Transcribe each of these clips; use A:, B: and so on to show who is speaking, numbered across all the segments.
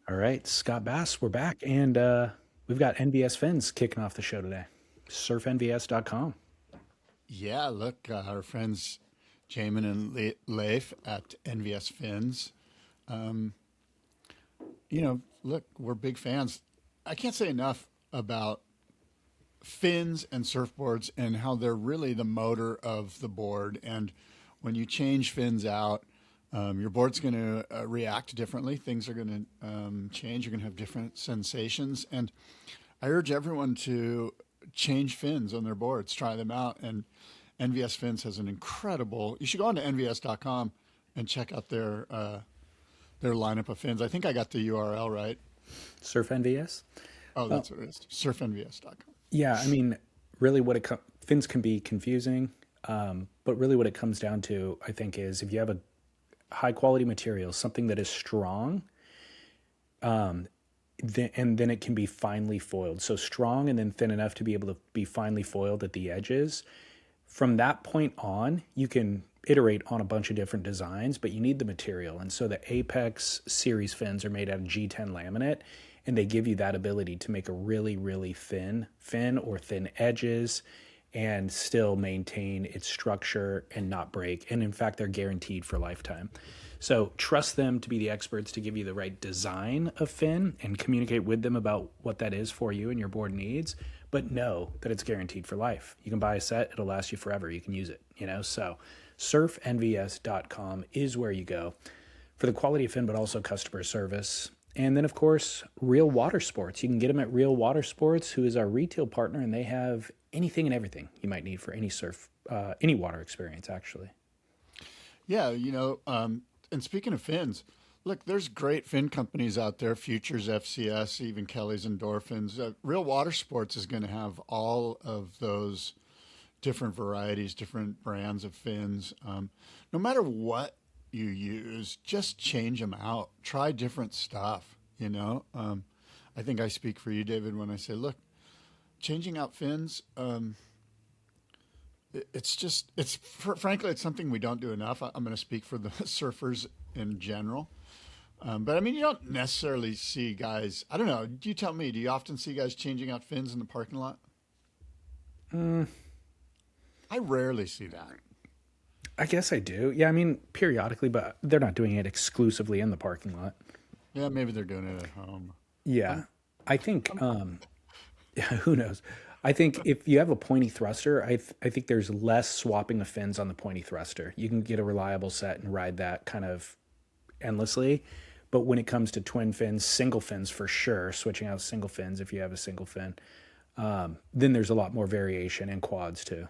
A: All right, Scott Bass, we're back, and we've got NVS Fins kicking off the show today. Surfnvs.com.
B: Yeah, look, our friends Jamin and Leif at NVS Fins. Um, look, we're big fans. I can't say enough about fins and surfboards and how they're really the motor of the board. And when you change fins out, your board's going to react differently. Things are going to change. You're going to have different sensations. And I urge everyone to change fins on their boards, try them out. And NVS Fins has an incredible. You should go on to nvs.com and check out their lineup of fins. I think I got the URL right.
A: Surf NVS?
B: Oh,
A: Well,
B: that's what it is. Surfnvs.com.
A: yeah, I mean, really fins can be confusing, but really what it comes down to, I think, is if you have a high quality material, something that is strong, and then it can be finely foiled. So strong and then thin enough to be able to be finely foiled at the edges. From that point on, you can iterate on a bunch of different designs, but you need the material. And so the Apex series fins are made out of G10 laminate, and they give you that ability to make a really, really thin fin or thin edges and still maintain its structure and not break. And in fact, they're guaranteed for lifetime. So trust them to be the experts to give you the right design of fin and communicate with them about what that is for you and your board needs, but know that it's guaranteed for life. You can buy a set, it'll last you forever. You can use it, So surfnvs.com is where you go for the quality of fin, but also customer service. And then, of course, Real Water Sports. You can get them at Real Water Sports, who is our retail partner, and they have anything and everything you might need for any any water experience, actually.
B: Yeah, and speaking of fins, look, there's great fin companies out there, Futures FCS, even Kelly's Endorphins. Real Water Sports is going to have all of those different varieties, different brands of fins. No matter what you use, just change them out. Try different stuff. I think I speak for you, David, when I say, look, changing out fins, frankly, it's something we don't do enough. I'm going to speak for the surfers in general. But I mean, you don't necessarily see guys. I don't know. You tell me. Do you often see guys changing out fins in the parking lot? I rarely see that.
A: I guess I do. Yeah, I mean, periodically, but they're not doing it exclusively in the parking lot.
B: Yeah, maybe they're doing it at home.
A: Yeah.
B: I'm,
A: I think,
B: I'm
A: yeah, who knows? I think if you have a pointy thruster, I think there's less swapping of fins on the pointy thruster. You can get a reliable set and ride that kind of endlessly. But when it comes to twin fins, single fins for sure, switching out single fins if you have a single fin, then there's a lot more variation in quads too.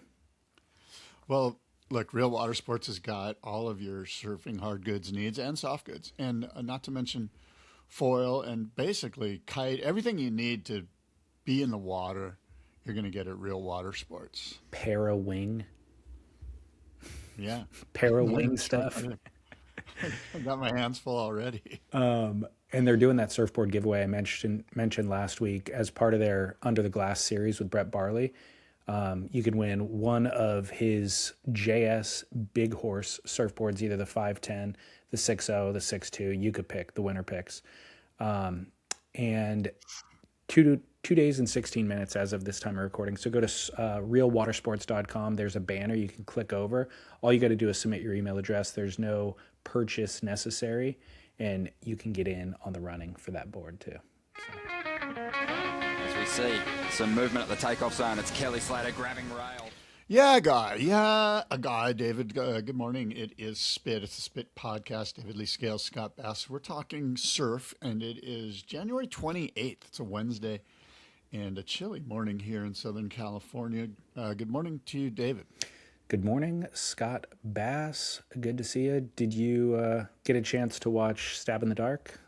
B: Well, look, Real Water Sports has got all of your surfing hard goods needs and soft goods, and not to mention foil and basically kite, everything you need to be in the water. You're going to get at Real Water Sports.
A: Para wing,
B: Yeah,
A: para
B: not
A: wing
B: even sure.
A: stuff.
B: I've got my hands full already.
A: And they're doing that surfboard giveaway I mentioned last week as part of their Under the Glass series with Brett Barley. You can win one of his JS Big Horse surfboards, either the 510, the 6.0, the 6.2. You could pick the winner picks. And 2 days and 16 minutes as of this time of recording. So go to realwatersports.com. There's a banner you can click over. All you got to do is submit your email address. There's no purchase necessary, and you can get in on the running for that board too. So.
C: As we see some movement at the takeoff zone, it's Kelly Slater grabbing rail.
B: Yeah, guy. Yeah, a guy, David. Good morning. It is Spit. It's the Spit Podcast. David Lee Scales, Scott Bass. We're talking surf, and it is January 28th. It's a Wednesday and a chilly morning here in Southern California. Good morning to you, David.
A: Good morning, Scott Bass. Good to see you. Did you get a chance to watch Stab in the Dark?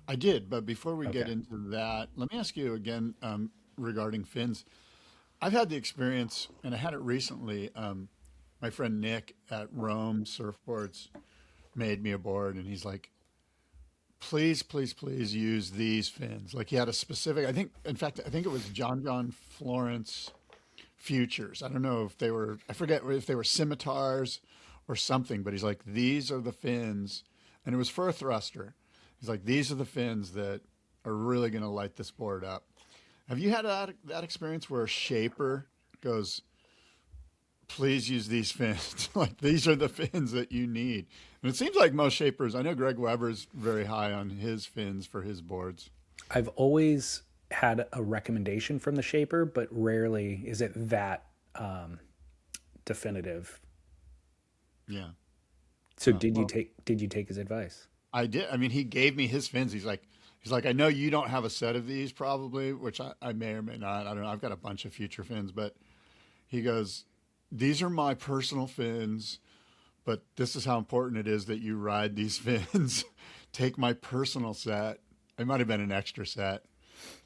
B: I did, but before we get
A: Okay.
B: into that, let me ask you again regarding fins. I've had the experience, and I had it recently. My friend Nick at Rome Surfboards made me a board, and he's like, please, please, please use these fins. Like he had a specific, I think it was John John Florence Futures. I don't know if they were, I forget if they were scimitars or something, but he's like, these are the fins. And it was for a thruster. He's like, these are the fins that are really going to light this board up. Have you had that experience where a shaper goes, please use these fins? Like, these are the fins that you need. And it seems like most shapers, I know Greg Weber's very high on his fins for his boards.
A: I've always had a recommendation from the shaper, but rarely is it that definitive.
B: Yeah.
A: So did you take his advice?
B: I did. I mean, he gave me his fins. He's like, I know you don't have a set of these probably, which I may or may not. I don't know. I've got a bunch of future fins, but he goes, these are my personal fins, but this is how important it is that you ride these fins. Take my personal set. It might have been an extra set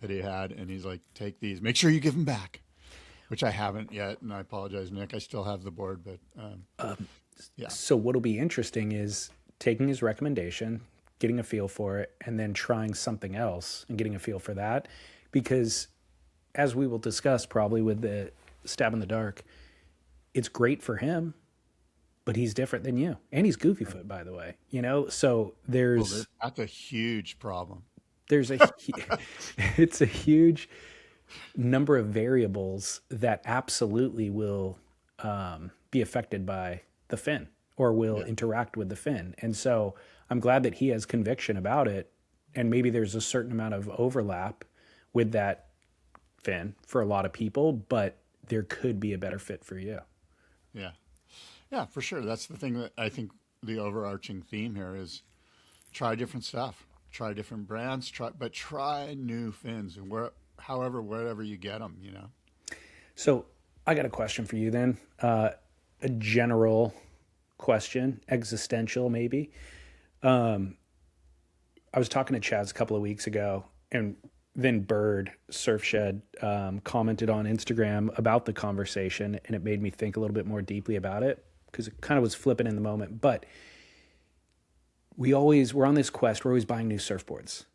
B: that he had. And he's like, take these, make sure you give them back, which I haven't yet. And I apologize, Nick. I still have the board, but yeah.
A: So what'll be interesting is taking his recommendation, getting a feel for it, and then trying something else and getting a feel for that. Because as we will discuss probably with the stab in the dark, it's great for him, but he's different than you. And he's goofy foot, by the way, so there's,
B: that's a huge problem.
A: It's a huge number of variables that absolutely will be affected by the fin or will interact with the fin. And so I'm glad that he has conviction about it. And maybe there's a certain amount of overlap with that fin for a lot of people, but there could be a better fit for you.
B: Yeah. Yeah, for sure. That's the thing that I think the overarching theme here is try different stuff, try different brands, try new fins and wherever you get them,
A: So I got a question for you then. A general question, existential maybe. I was talking to Chaz a couple of weeks ago, and then Bird Surf Shed commented on Instagram about the conversation, and it made me think a little bit more deeply about it because it kind of was flippant in the moment. But we're on this quest. We're always buying new surfboards.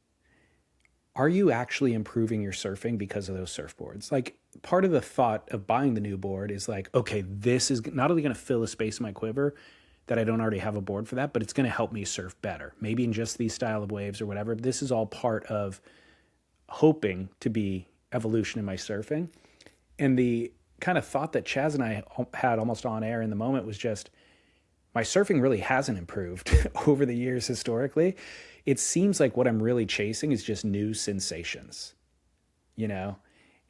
A: Are you actually improving your surfing because of those surfboards? Like, part of the thought of buying the new board is like, okay, this is not only going to fill a space in my quiver that I don't already have a board for that, but it's going to help me surf better. Maybe in just these style of waves or whatever. This is all part of hoping to be evolution in my surfing. And the kind of thought that Chaz and I had almost on air in the moment was just, my surfing really hasn't improved over the years historically. It seems like what I'm really chasing is just new sensations,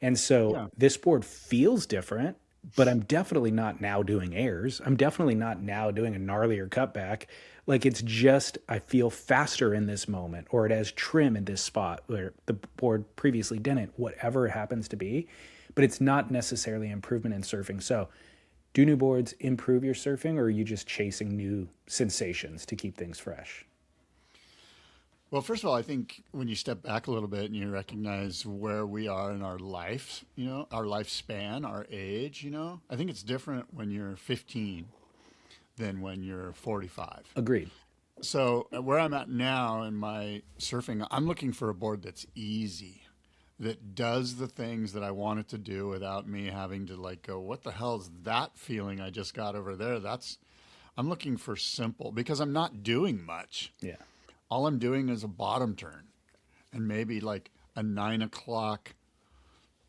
A: And so This board feels different, but I'm definitely not now doing airs. I'm definitely not now doing a gnarlier cutback. Like, it's just, I feel faster in this moment, or it has trim in this spot where the board previously didn't, whatever it happens to be. But it's not necessarily improvement in surfing. So do new boards improve your surfing, or are you just chasing new sensations to keep things fresh?
B: Well, first of all, I think when you step back a little bit and you recognize where we are in our life, our lifespan, our age, I think it's different when you're 15 than when you're 45.
A: Agreed.
B: So where I'm at now in my surfing, I'm looking for a board that's easy, that does the things that I want it to do without me having to go, what the hell is that feeling I just got over there? I'm looking for simple because I'm not doing much.
A: Yeah.
B: All I'm doing is a bottom turn and maybe like a 9 o'clock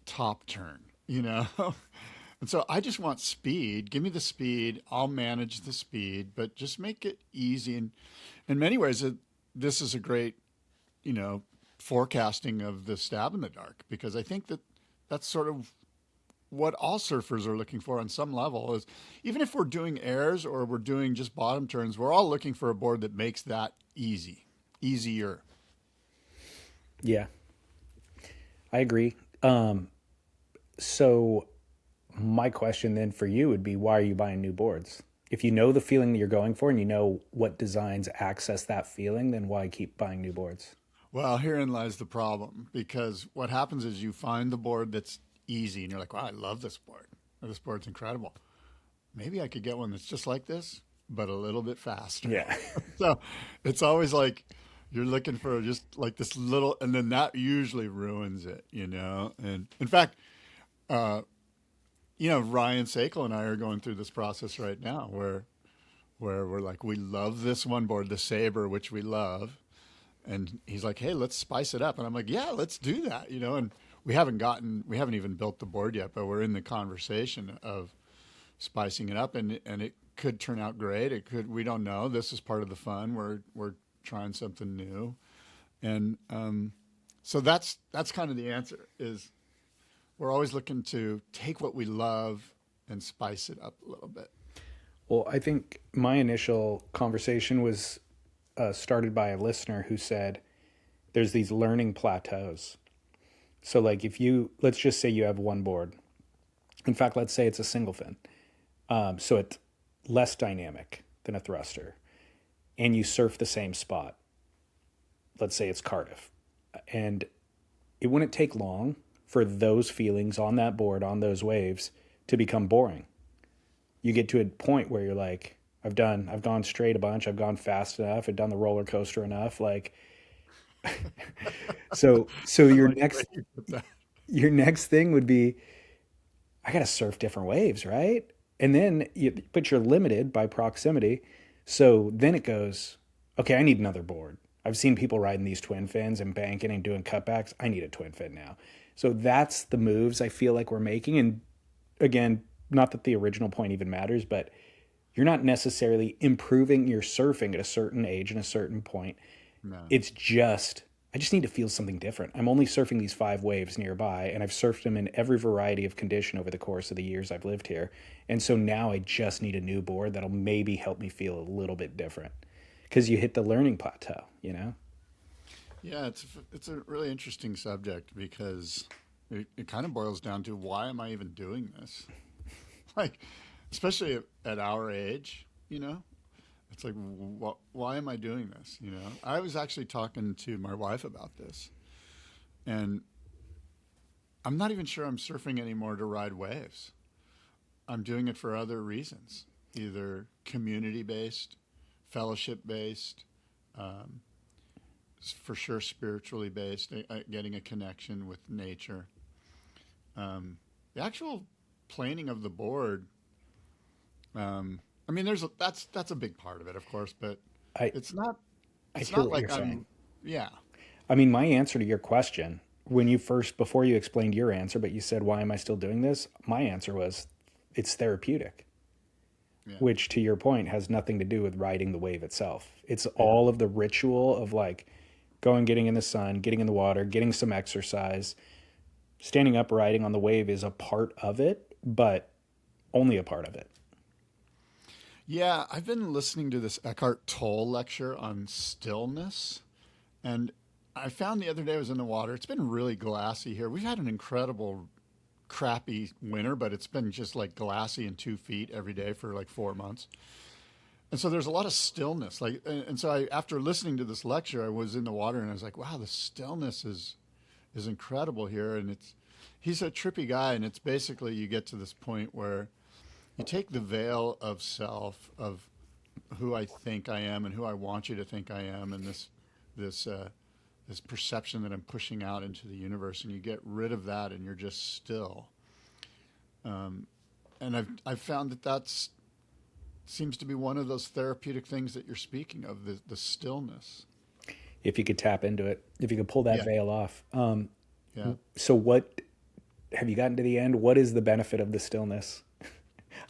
B: top turn, And so I just want speed. Give me the speed. I'll manage the speed, but just make it easy. And in many ways, this is a great, forecasting of the stab in the dark, because I think that's sort of what all surfers are looking for on some level is, even if we're doing airs or we're doing just bottom turns, we're all looking for a board that makes that easier.
A: Yeah, I agree. So my question then for you would be, why are you buying new boards? If you know the feeling that you're going for and you know what designs access that feeling, then why keep buying new boards?
B: Well, herein lies the problem, because what happens is you find the board that's easy and you're like, wow, I love this board. This board's incredible. Maybe I could get one that's just like this, but a little bit faster.
A: Yeah.
B: So it's always like you're looking for just like this little, and then that usually ruins it, And in fact, Ryan Sakel and I are going through this process right now where we're like, we love this one board, the Sabre, which we love. And he's like, hey, let's spice it up. And I'm like, yeah, let's do that, you know. And we haven't even built the board yet, but we're in the conversation of spicing it up, and it could turn out great. It could, we don't know. This is part of the fun. We're trying something new. And so that's kind of the answer, is we're always looking to take what we love and spice it up a little bit.
A: Well, I think my initial conversation was started by a listener who said there's these learning plateaus. So like let's just say you have one board. In fact, let's say it's a single fin. So it's less dynamic than a thruster. And you surf the same spot. Let's say it's Cardiff. And it wouldn't take long for those feelings on that board, on those waves, to become boring. You get to a point where you're like, I've gone straight a bunch, I've gone fast enough, I've done the roller coaster enough. Like, so your next thing would be, I got to surf different waves, right? And then but you're limited by proximity. So then it goes, okay, I need another board. I've seen people riding these twin fins and banking and doing cutbacks. I need a twin fin now. So that's the moves I feel like we're making. And again, not that the original point even matters, but you're not necessarily improving your surfing at a certain age and a certain point.
B: No.
A: It's just, I just need to feel something different. I'm only surfing these 5 waves nearby, and I've surfed them in every variety of condition over the course of the years I've lived here. And so now I just need a new board that'll maybe help me feel a little bit different, because you hit the learning plateau, you know?
B: Yeah, it's a really interesting subject, because it kind of boils down to, why am I even doing this? Like, especially at our age, you know? It's like, why am I doing this? You know, I was actually talking to my wife about this, and I'm not even sure I'm surfing anymore to ride waves. I'm doing it for other reasons, either community-based, fellowship-based, for sure spiritually based, getting a connection with nature. The actual planing of the board, I mean, that's a big part of it, of course, but it's not like
A: you're saying.
B: Yeah.
A: I mean, my answer to your question, before you explained your answer, but you said, why am I still doing this? My answer was, it's therapeutic, which, to your point, has nothing to do with riding the wave itself. It's all of the ritual of like getting in the sun, getting in the water, getting some exercise. Standing up, riding on the wave is a part of it, but only a part of it.
B: Yeah, I've been listening to this Eckhart Tolle lecture on stillness, and I found the other day I was in the water. It's been really glassy here. We've had an incredible crappy winter, but it's been just like glassy and 2 feet every day for like 4 months. And so there's a lot of stillness. And so after listening to this lecture, I was in the water and I was like, wow, the stillness is incredible here. And he's a trippy guy, and it's basically, you get to this point where you take the veil of self, of who I think I am and who I want you to think I am, and this perception that I'm pushing out into the universe, and you get rid of that, and you're just still. And I've found that seems to be one of those therapeutic things that you're speaking of, the stillness.
A: If you could tap into it, if you could pull that veil off.
B: Yeah.
A: So what, have you gotten to the end? What is the benefit of the stillness?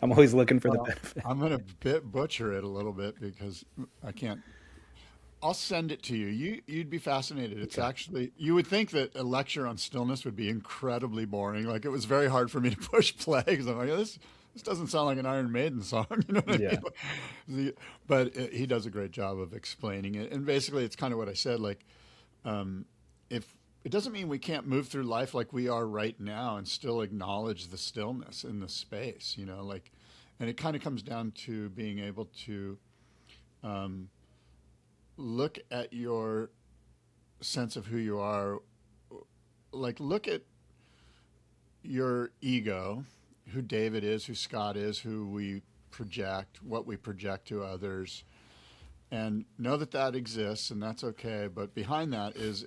A: I'm always looking for the benefit.
B: I'm going to butcher it a little bit because I can't. I'll send it to you. You'd be fascinated. It's actually, you would think that a lecture on stillness would be incredibly boring. Like, it was very hard for me to push play because I'm like, this doesn't sound like an Iron Maiden song. You know what I mean? But he does a great job of explaining it. And basically, it's kind of what I said. Like, if it doesn't mean we can't move through life like we are right now and still acknowledge the stillness in the space, you know, like, and it kind of comes down to being able to look at your sense of who you are. Like, look at your ego, who David is, who Scott is, who we project, what we project to others, and know that exists, and that's okay. But behind that is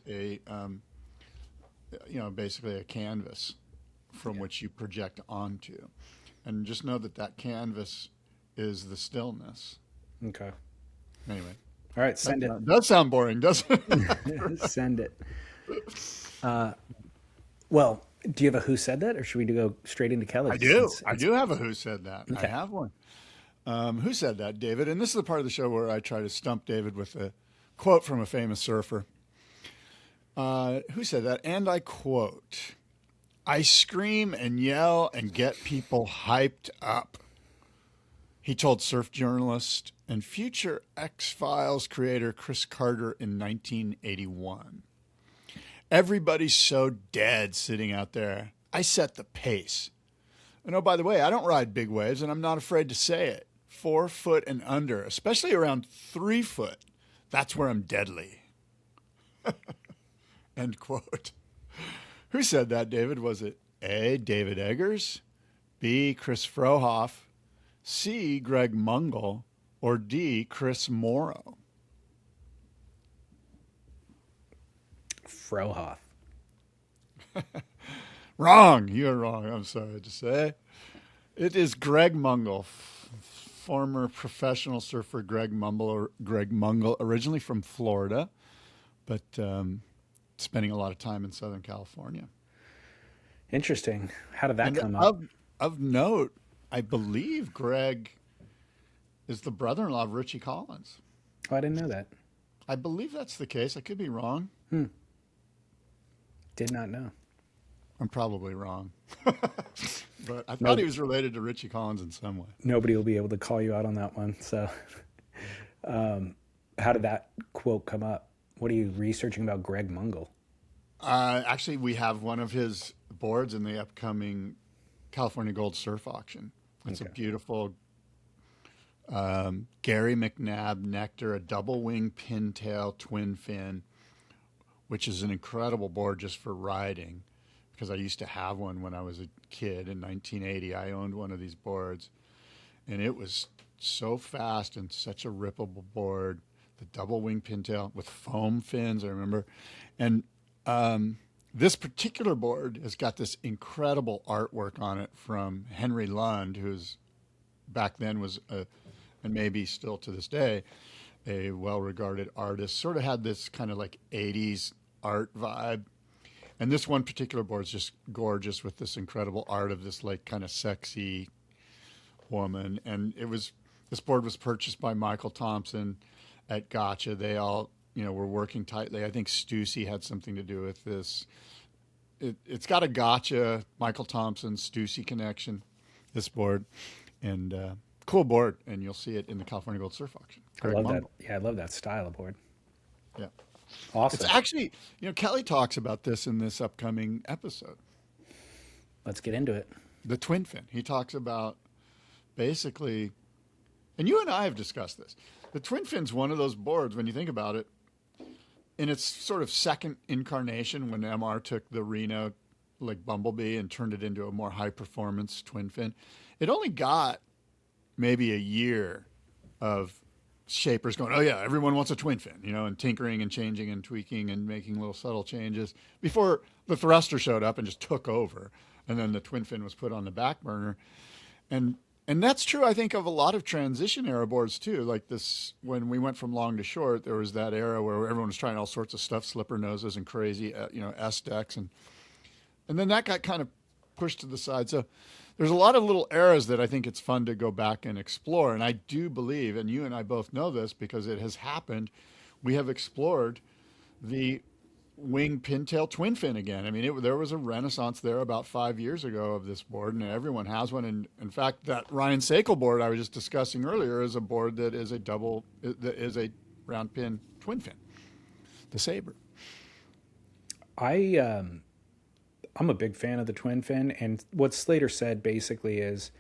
B: basically a canvas from which you project onto, and just know that canvas is the stillness.
A: Okay.
B: Anyway.
A: All right, send it.
B: That does sound boring, doesn't it?
A: Send it. Well, do you have a who said that, or should we go straight into Kelly?
B: I do. I do have a who said that. I
A: Okay.
B: have one. Who said that, David? And this is the part of the show where I try to stump David with a quote from a famous surfer. Who said that? And I quote, "I scream and yell and get people hyped up," he told surf journalist and future X-Files creator Chris Carter in 1981. "Everybody's so dead sitting out there. I set the pace. And oh, by the way, I don't ride big waves, and I'm not afraid to say it. 4 foot and under, especially around 3 foot. That's where I'm deadly." End quote. Who said that, David? Was it A, David Eggers, B, Chris Frohoff, C, Greg Mungle, or D, Chris Morrow?
A: Frohoff.
B: Wrong. You're wrong. I'm sorry to say. It is Greg Mungle, former professional surfer Greg Mungle, originally from Florida, but spending a lot of time in Southern California.
A: Interesting. How did that
B: And
A: come up?
B: of note, I believe Greg is the brother-in-law of Richie Collins.
A: Oh, I didn't know that.
B: I believe that's the case. I could be wrong.
A: Did not know.
B: I'm probably wrong. But I thought he was related to Richie Collins in some way.
A: Nobody will be able to call you out on that one. So, how did that quote come up? What are you researching about Greg Mungle?
B: Actually, we have one of his boards in the upcoming California Gold Surf Auction. It's a beautiful Gary McNabb Nectar, a double wing pintail twin fin, which is an incredible board just for riding, because I used to have one when I was a kid in 1980. I owned one of these boards, and it was so fast and such a rippable board. The double wing pintail with foam fins, I remember. And this particular board has got this incredible artwork on it from Henry Lund, who's back then was, and maybe still to this day, a well-regarded artist. Sort of had this kind of like 80s art vibe. And this one particular board is just gorgeous with this incredible art of this like kind of sexy woman. And this board was purchased by Michael Thompson at Gotcha. They all, were working tightly. I think Stussy had something to do with this. It's got a Gotcha, Michael Thompson, Stussy connection, this board. And cool board. And you'll see it in the California Gold Surf Auction.
A: I love that. Yeah, I love that style of board.
B: Yeah.
A: Awesome.
B: It's actually, Kelly talks about this in this upcoming episode.
A: Let's get into it.
B: The twin fin. He talks about basically, and you and I have discussed this. The twin fin's one of those boards, when you think about it, in its sort of second incarnation, when MR took the Reno like Bumblebee and turned it into a more high performance twin fin, it only got maybe a year of shapers going, oh yeah, everyone wants a twin fin, and tinkering and changing and tweaking and making little subtle changes before the thruster showed up and just took over. And then the twin fin was put on the back burner. And that's true, I think, of a lot of transition era boards too. Like this, when we went from long to short, there was that era where everyone was trying all sorts of stuff, slipper noses and crazy, S decks. And then that got kind of pushed to the side. So there's a lot of little eras that I think it's fun to go back and explore. And I do believe, and you and I both know this because it has happened, we have explored the wing pintail twin fin again. I mean, there was a renaissance there about 5 years ago of this board, and everyone has one. And in fact, that Ryan Sakel board I was just discussing earlier is a board that is a round pin twin fin, the Sabre.
A: I'm a big fan of the twin fin, and what Slater said basically is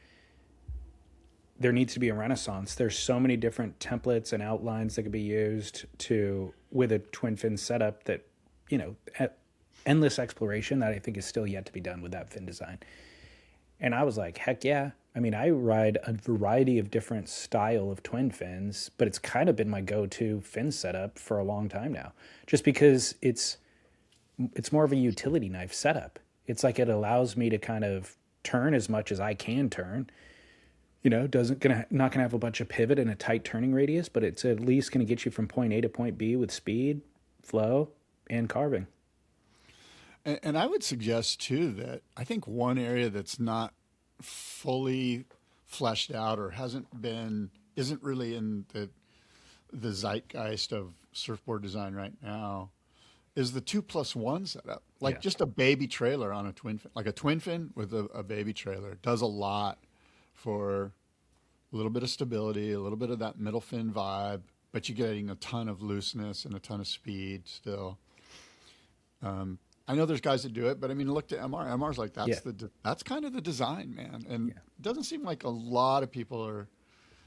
A: there needs to be a renaissance. There's so many different templates and outlines that could be used with a twin fin setup that, endless exploration that I think is still yet to be done with that fin design. And I was like, heck yeah. I mean, I ride a variety of different style of twin fins, but it's kind of been my go-to fin setup for a long time now, just because it's more of a utility knife setup. It's like it allows me to kind of turn as much as I can turn, Not gonna have a bunch of pivot and a tight turning radius, but it's at least gonna get you from point A to point B with speed, flow, and carving.
B: And I would suggest too that I think one area that's not fully fleshed out or isn't really in the zeitgeist of surfboard design right now is the 2+1 setup. Like just a baby trailer on a twin fin, like a twin fin with a baby trailer does a lot for a little bit of stability, a little bit of that middle fin vibe, but you're getting a ton of looseness and a ton of speed still. I know there's guys that do it, but I mean, look to MR. MR's like that's kind of the design, man. And it doesn't seem like a lot of people are.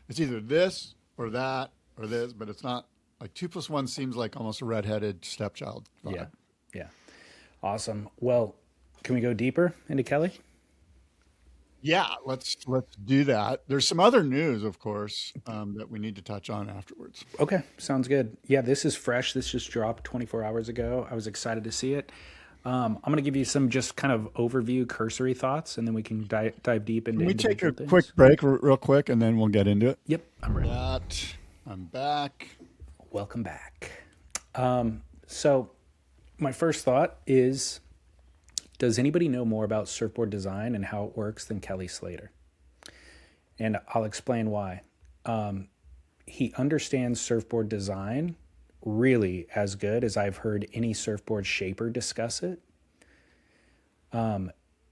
B: It's either this or that or this, but it's not like 2+1 seems like almost a redheaded stepchild vibe.
A: Yeah. Awesome. Well, can we go deeper into Kelly?
B: Yeah, let's do that. There's some other news, of course, that we need to touch on afterwards.
A: Okay, sounds good. Yeah, this is fresh. This just dropped 24 hours ago. I was excited to see it. I'm going to give you some just kind of overview, cursory thoughts, and then we can dive deep into.
B: Can we take a quick break, real quick, and then we'll get into it?
A: Yep, I'm ready.
B: I'm back.
A: Welcome back. So, my first thought is, does anybody know more about surfboard design and how it works than Kelly Slater? And I'll explain why. He understands surfboard design really as good as I've heard any surfboard shaper discuss it.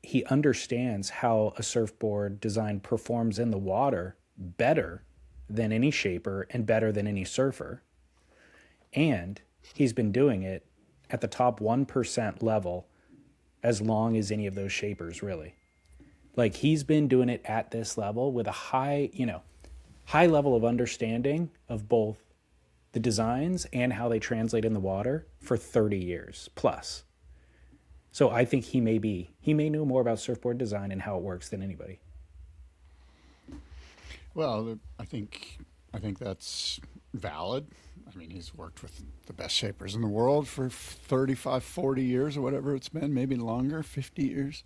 A: He understands how a surfboard design performs in the water better than any shaper and better than any surfer. And he's been doing it at the top 1% level as long as any of those shapers, really. Like, he's been doing it at this level with a high level of understanding of both the designs and how they translate in the water for 30 years plus. So I think he may know more about surfboard design and how it works than anybody.
B: Well, I think that's valid. I mean, he's worked with the best shapers in the world for 35, 40 years or whatever it's been, maybe longer, 50 years.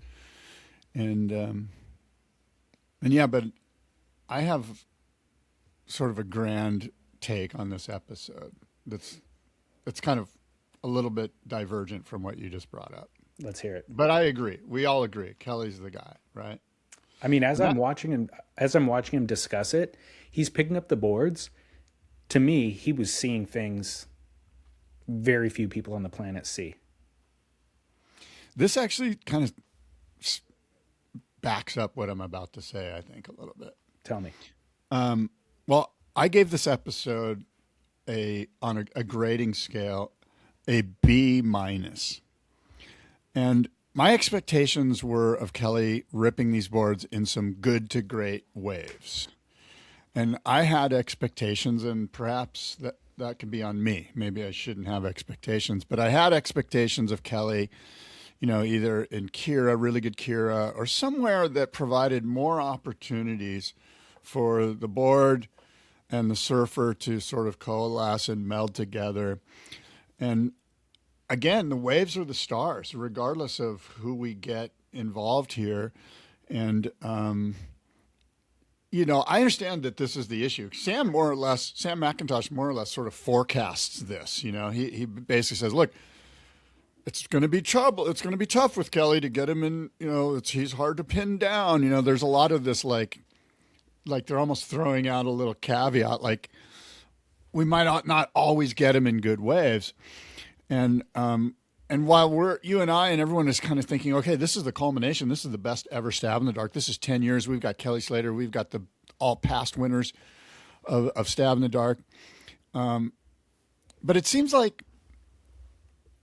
B: And yeah, but I have sort of a grand take on this episode that's kind of a little bit divergent from what you just brought up.
A: Let's hear it.
B: But I agree. We all agree. Kelly's the guy, right?
A: I mean, as I'm watching him discuss it, he's picking up the boards. To me, he was seeing things very few people on the planet see.
B: This actually kind of backs up what I'm about to say, I think, a little bit.
A: Tell me.
B: Well, I gave this episode on a grading scale, a B-. And my expectations were of Kelly ripping these boards in some good to great waves. And I had expectations, and perhaps that could be on me. Maybe I shouldn't have expectations, but I had expectations of Kelly, either in Kira, really good Kira, or somewhere that provided more opportunities for the board and the surfer to sort of coalesce and meld together. And again, the waves are the stars, regardless of who we get involved here. And, I understand that this is the issue. Sam McIntosh more or less sort of forecasts this. He basically says, look, it's going to be trouble. It's going to be tough with Kelly to get him in, he's hard to pin down. There's a lot of this, like they're almost throwing out a little caveat, like we might not always get him in good waves. And while you and I and everyone is kind of thinking, okay, this is the culmination. This is the best ever Stab in the Dark. This is 10 years. We've got Kelly Slater. We've got the all past winners of Stab in the Dark. But it seems like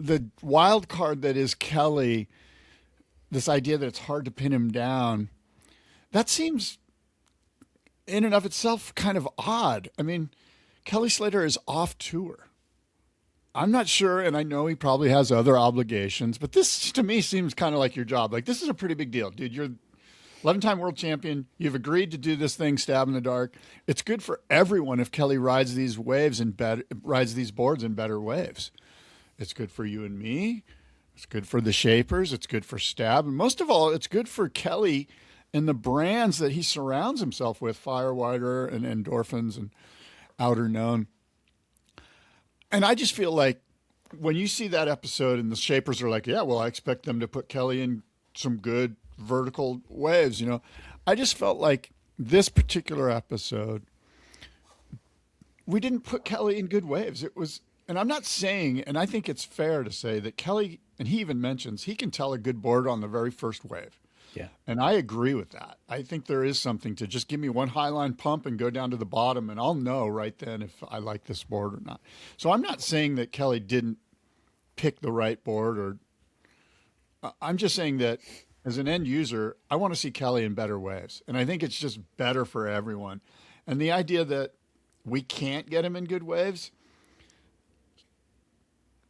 B: the wild card that is Kelly, this idea that it's hard to pin him down, that seems in and of itself kind of odd. I mean, Kelly Slater is off tour. I'm not sure, and I know he probably has other obligations, but this to me seems kind of like your job. Like, this is a pretty big deal, dude. You're 11-time world champion. You've agreed to do this thing, Stab in the Dark. It's good for everyone if Kelly rides these waves and rides these boards in better waves. It's good for you and me. It's good for the shapers. It's good for Stab. And most of all, it's good for Kelly and the brands that he surrounds himself with, Firewater and Endorphins and Outer Known. And I just feel like when you see that episode and the shapers are like, yeah, well, I expect them to put Kelly in some good vertical waves, you know, I just felt like this particular episode, we didn't put Kelly in good waves. It was, and I'm not saying, and I think it's fair to say that Kelly, and he even mentions, he can tell a good board on the very first wave.
A: Yeah.
B: And I agree with that. I think there is something to just give me one high line pump and go down to the bottom, and I'll know right then if I like this board or not. So I'm not saying that Kelly didn't pick the right board, or I'm just saying that as an end user, I want to see Kelly in better waves. And I think it's just better for everyone. And the idea that we can't get him in good waves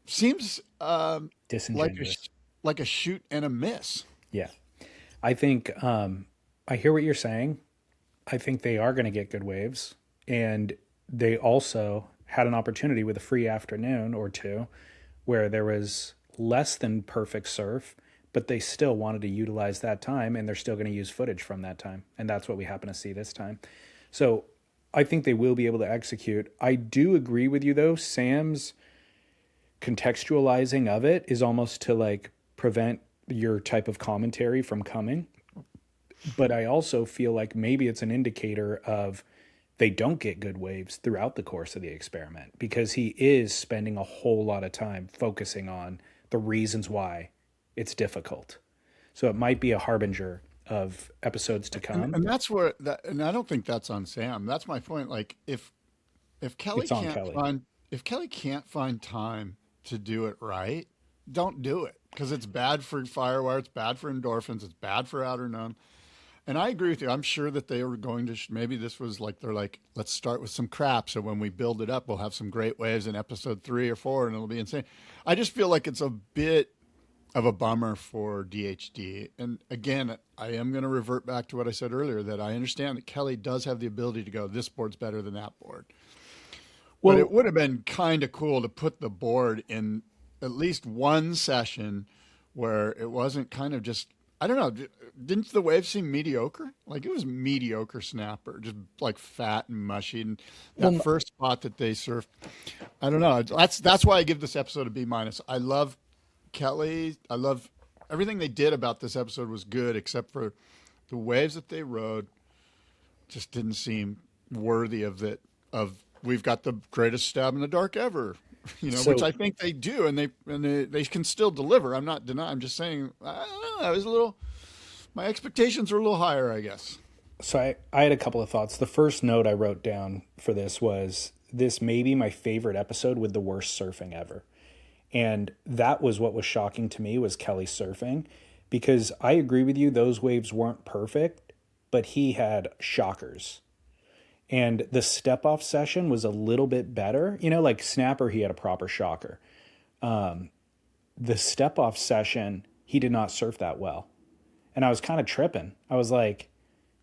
B: seems
A: disingenuous,
B: like a shoot and a miss.
A: Yeah. I think I hear what you're saying. I think they are going to get good waves. And they also had an opportunity with a free afternoon or two where there was less than perfect surf, but they still wanted to utilize that time, and they're still going to use footage from that time. And that's what we happen to see this time. So I think they will be able to execute. I do agree with you, though. Sam's contextualizing of it is almost to like prevent your type of commentary from coming. But I also feel like maybe it's an indicator of they don't get good waves throughout the course of the experiment, because he is spending a whole lot of time focusing on the reasons why it's difficult. So it might be a harbinger of episodes to come.
B: And that's where that, and I don't think that's on Sam. That's my point. Like if Kelly
A: It's on
B: can't
A: Kelly.
B: find, if Kelly can't find time to do it right, don't do it, because it's bad for Firewire, it's bad for Endorphins, it's bad for Outer Known. And I agree with you. I'm sure that they were going to, maybe this was like, they're like, let's start with some crap. So when we build it up, we'll have some great waves in episode 3 or 4 and it'll be insane. I just feel like it's a bit of a bummer for DHD. And again, I am going to revert back to what I said earlier, that I understand that Kelly does have the ability to go, this board's better than that board. Well, but it would have been kind of cool to put the board in at least one session where it wasn't kind of just, I don't know, didn't the wave seem mediocre? Like it was mediocre snapper, just like fat and mushy. And that first spot that they surfed, I don't know. That's why I give this episode a B-. I love Kelly. I love everything they did about this episode was good, except for the waves that they rode just didn't seem worthy of it. Of we've got the greatest stab in the dark ever, you know, which I think they do, and they can still deliver. I'm not denying. I'm just saying I don't know. I was a little. My expectations were a little higher, I guess.
A: So I had a couple of thoughts. The first note I wrote down for this was, this may be my favorite episode with the worst surfing ever. And that was what was shocking to me, was Kelly surfing, because I agree with you, those waves weren't perfect, but he had shockers. And the step-off session was a little bit better. You know, like Snapper, he had a proper shocker. The step-off session, he did not surf that well. And I was kind of tripping. I was like,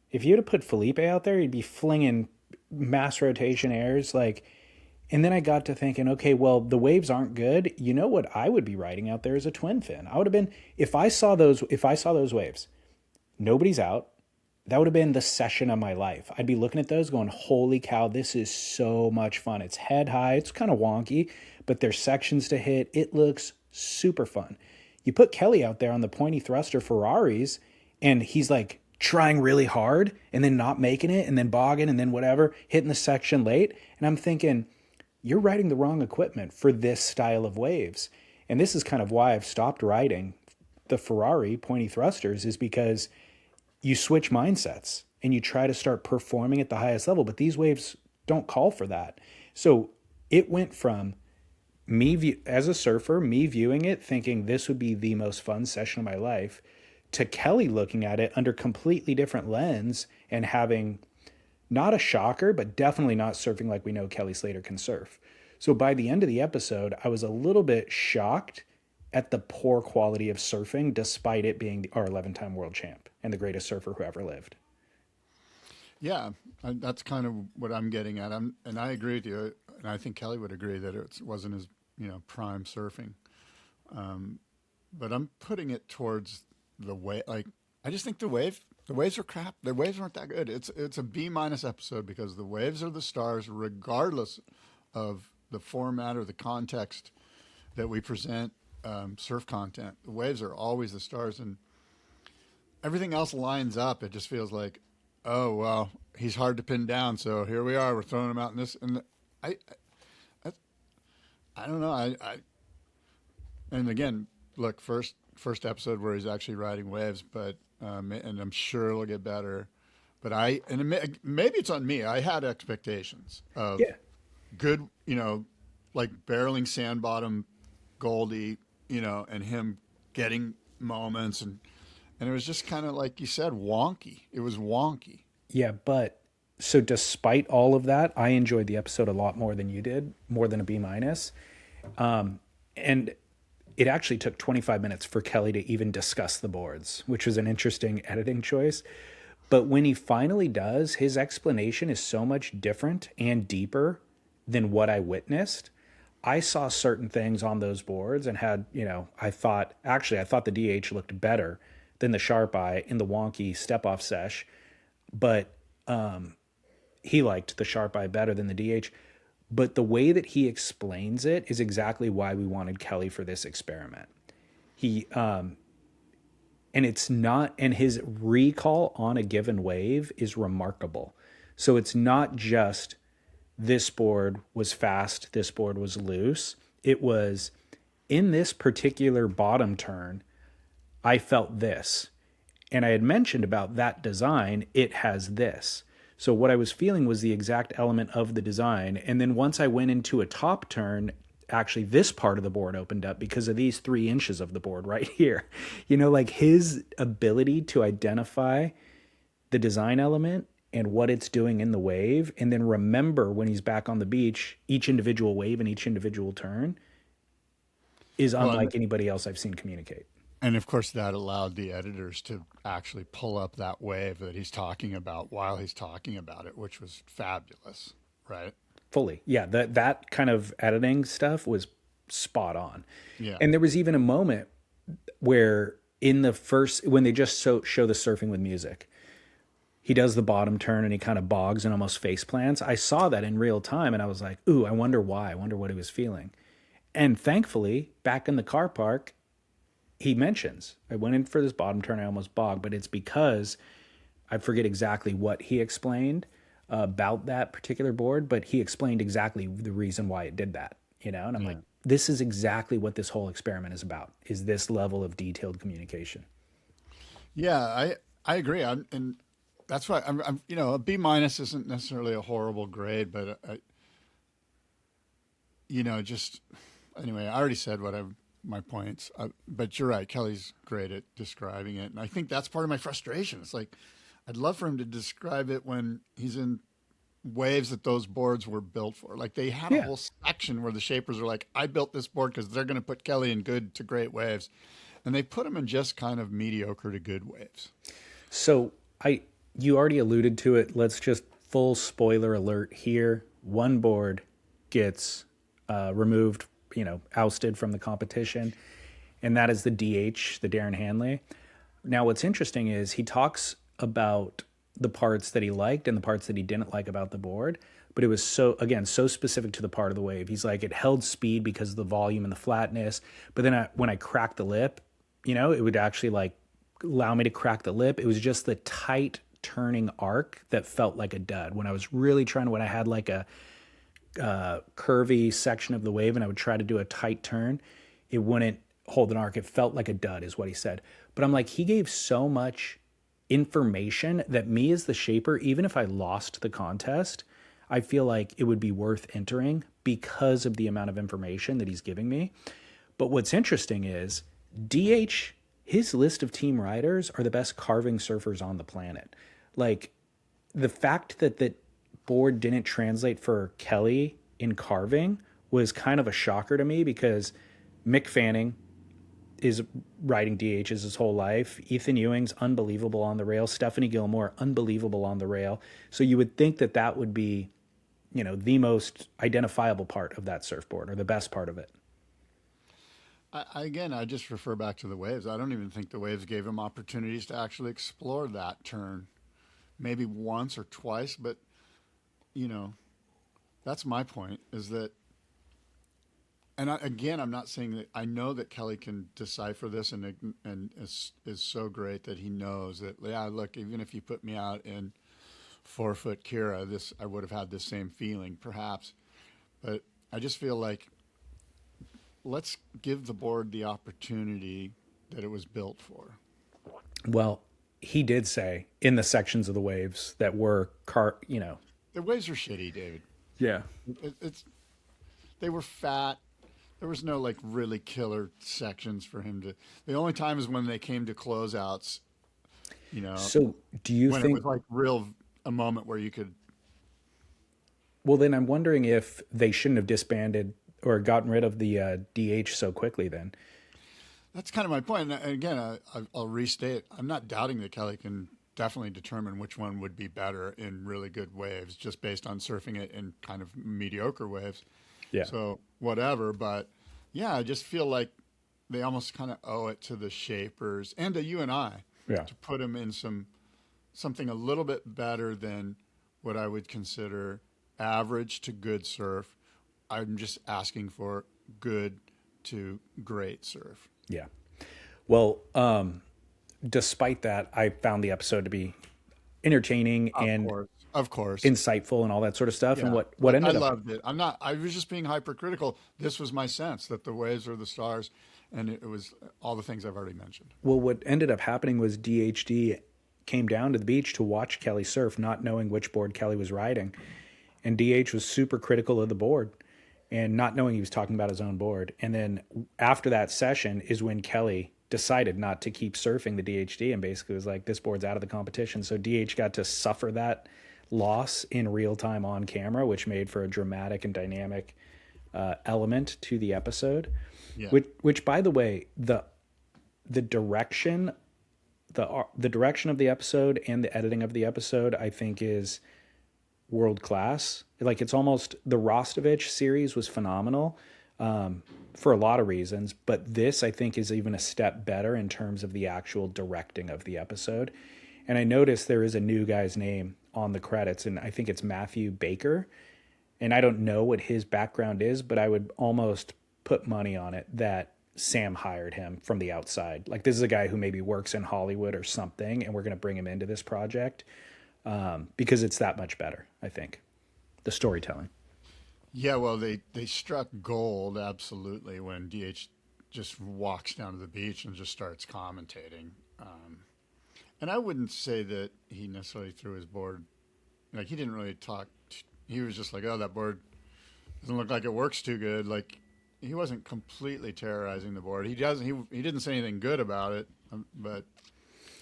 A: if you had put Felipe out there, he'd be flinging mass rotation airs. Like, and then I got to thinking, okay, well, the waves aren't good. You know what I would be riding out there is a twin fin. I would have been, if I saw those waves, nobody's out. That would have been the session of my life. I'd be looking at those going, holy cow, this is so much fun. It's head high. It's kind of wonky, but there's sections to hit. It looks super fun. You put Kelly out there on the pointy thruster Ferraris, and he's like trying really hard and then not making it and then bogging and then whatever, hitting the section late. And I'm thinking, you're riding the wrong equipment for this style of waves. And this is kind of why I've stopped riding the Ferrari pointy thrusters, is because you switch mindsets and you try to start performing at the highest level, but these waves don't call for that. So it went from as a surfer, me viewing it, thinking this would be the most fun session of my life, to Kelly looking at it under completely different lens and having not a shocker, but definitely not surfing like we know Kelly Slater can surf. So by the end of the episode, I was a little bit shocked at the poor quality of surfing, despite it being our 11-time world champ and the greatest surfer who ever lived.
B: Yeah, that's kind of what I'm getting at. And I agree with you. And I think Kelly would agree that it wasn't his, prime surfing. But I'm putting it towards the way, like I just think the waves are crap. The waves weren't that good. It's a B minus episode because the waves are the stars, regardless of the format or the context that we present surf content. The waves are always the stars, and everything else lines up. It just feels like, oh well, he's hard to pin down. So here we are. We're throwing him out in this, and I, I don't know. And again, look, first episode where he's actually riding waves, but and I'm sure it'll get better. But maybe it's on me. I had expectations of good, like barreling sand bottom Goldie, and him getting moments, and it was just kind of like you said, wonky. It was wonky.
A: Yeah, but so despite all of that, I enjoyed the episode a lot more than you did, more than a B minus. And it actually took 25 minutes for Kelly to even discuss the boards, which was an interesting editing choice. But when he finally does, his explanation is so much different and deeper than what I witnessed. I saw certain things on those boards and had, I thought the DH looked better than the Sharp Eye in the wonky step-off sesh. But he liked the Sharp Eye better than the DH. But the way that he explains it is exactly why we wanted Kelly for this experiment. And it's not, and his recall on a given wave is remarkable. So it's not just this board was fast, this board was loose. It was in this particular bottom turn, I felt this. And I had mentioned about that design, it has this. So what I was feeling was the exact element of the design. And then once I went into a top turn, actually this part of the board opened up because of these 3 inches of the board right here. Like his ability to identify the design element and what it's doing in the wave, and then remember when he's back on the beach, each individual wave and each individual turn is unlike anybody else I've seen communicate.
B: And of course, that allowed the editors to actually pull up that wave that he's talking about while he's talking about it, which was fabulous, right?
A: Fully. Yeah, that kind of editing stuff was spot on.
B: Yeah.
A: And there was even a moment where when they just show the surfing with music, he does the bottom turn and he kind of bogs and almost face plants. I saw that in real time and I was like, ooh, I wonder why. I wonder what he was feeling. And thankfully, back in the car park, he mentions, I went in for this bottom turn, I almost bogged, but it's because I forget exactly what he explained about that particular board, but he explained exactly the reason why it did that, And I'm like, this is exactly what this whole experiment is about, is this level of detailed communication.
B: Yeah, I agree. And that's why I'm a B minus isn't necessarily a horrible grade, but anyway, I already said my points, but you're right. Kelly's great at describing it. And I think that's part of my frustration. It's like, I'd love for him to describe it when he's in waves that those boards were built for. Like they had a whole section where the shapers are like, I built this board because they're going to put Kelly in good to great waves. And they put him in just kind of mediocre to good waves. So
A: you already alluded to it. Let's just full spoiler alert here. One board gets removed, ousted from the competition. And that is the DH, the Darren Hanley. Now, what's interesting is he talks about the parts that he liked and the parts that he didn't like about the board. But it was so specific to the part of the wave. He's like, it held speed because of the volume and the flatness. But then when I cracked the lip, it would actually like allow me to crack the lip. It was just the tight turning arc that felt like a dud. When I had like a curvy section of the wave and I would try to do a tight turn, it wouldn't hold an arc. It felt like a dud is what he said. But I'm like, he gave so much information that me as the shaper, even if I lost the contest, I feel like it would be worth entering because of the amount of information that he's giving me. But what's interesting is DH, his list of team riders are the best carving surfers on the planet. Like the fact that the board didn't translate for Kelly in carving was kind of a shocker to me because Mick Fanning is riding DHs his whole life. Ethan Ewing's unbelievable on the rail. Stephanie Gilmore, unbelievable on the rail. So you would think that would be, the most identifiable part of that surfboard or the best part of it.
B: Again, I just refer back to the waves. I don't even think the waves gave him opportunities to actually explore that turn. Maybe once or twice, but you know, that's my point. Is that, and again, I'm not saying that I know that Kelly can decipher this and is so great that he knows that. Yeah, look, even if you put me out in 4-foot Kira, this I would have had the same feeling, perhaps. But I just feel like let's give the board the opportunity that it was built for.
A: Well, he did say in the sections of the waves that were
B: The waves are shitty, David.
A: Yeah.
B: They were fat. There was no like really killer sections for him to. The only time is when they came to closeouts.
A: So do you
B: when
A: think
B: it was like a moment where you could.
A: Well, then I'm wondering if they shouldn't have disbanded or gotten rid of the DH so quickly then.
B: That's kind of my point. And again, I'll restate. I'm not doubting that Kelly can definitely determine which one would be better in really good waves just based on surfing it in kind of mediocre waves.
A: Yeah.
B: So whatever. But yeah, I just feel like they almost kind of owe it to the shapers and to you and I to put them in something a little bit better than what I would consider average to good surf. I'm just asking for good to great surf.
A: Yeah. Well, despite that, I found the episode to be entertaining
B: of course,
A: insightful and all that sort of stuff.
B: Yeah.
A: And what ended up,
B: loved it. I was just being hypercritical. This was my sense that the waves are the stars, and it was all the things I've already mentioned.
A: Well, what ended up happening was DHD came down to the beach to watch Kelly surf, not knowing which board Kelly was riding. And DH was super critical of the board and not knowing he was talking about his own board. And then after that session is when Kelly decided not to keep surfing the DHD and basically was like, this board's out of the competition. So DH got to suffer that loss in real time on camera, which made for a dramatic and dynamic element to the episode. Yeah. Which by the way, the direction of the episode and the editing of the episode, I think is world class. Like it's almost the Rostovich series was phenomenal for a lot of reasons, but this I think is even a step better in terms of the actual directing of the episode. And I noticed there is a new guy's name on the credits, and I think it's Matthew Baker. And I don't know what his background is, but I would almost put money on it that Sam hired him from the outside. Like this is a guy who maybe works in Hollywood or something, and we're going to bring him into this project because it's that much better, I think, the storytelling.
B: Yeah, well, they struck gold, absolutely, when DH just walks down to the beach and just starts commentating. And I wouldn't say that he necessarily threw his board. Like, he didn't really talk. He was just like, oh, that board doesn't look like it works too good. Like, he wasn't completely terrorizing the board. He didn't say anything good about it, but...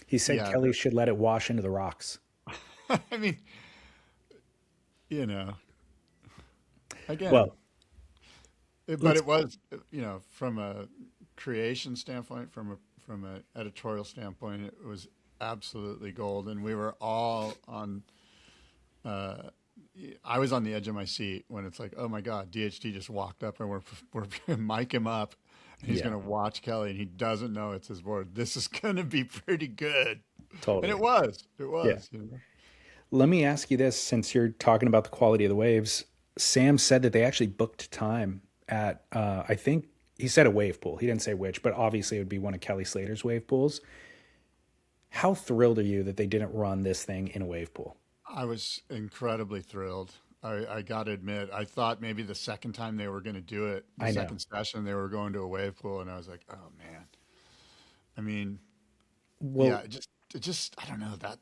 A: He said Kelly should let it wash into the rocks.
B: I mean, again, but it was, from a creation standpoint, from an editorial standpoint, it was absolutely gold. And we were all on, I was on the edge of my seat when it's like, oh my God, DHD just walked up and we're going to mic him up. And he's going to watch Kelly and he doesn't know it's his board. This is going to be pretty good.
A: Totally.
B: And it was.
A: Yeah. Let me ask you this, since you're talking about the quality of the waves. Sam said that they actually booked time at, I think he said a wave pool. He didn't say which, but obviously it would be one of Kelly Slater's wave pools. How thrilled are you that they didn't run this thing in a wave pool?
B: I was incredibly thrilled. I got to admit, I thought maybe the second time they were going to do it, second session, they were going to a wave pool. And I was like, oh man. I mean, it just, I don't know, that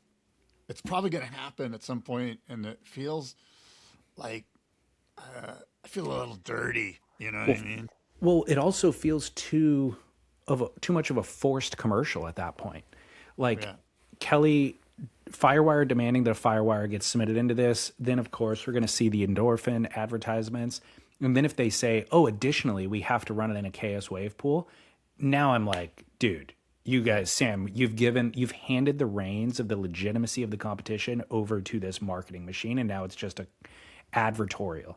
B: it's probably going to happen at some point, and it feels like I feel a little dirty. You know what I mean?
A: Well, it also feels too much of a forced commercial at that point. Like Kelly, Firewire demanding that a Firewire gets submitted into this. Then, of course, we're going to see the endorphin advertisements. And then if they say, oh, additionally, we have to run it in a KS wave pool. Now I'm like, dude, you guys, Sam, you've handed the reins of the legitimacy of the competition over to this marketing machine. And now it's just a advertorial.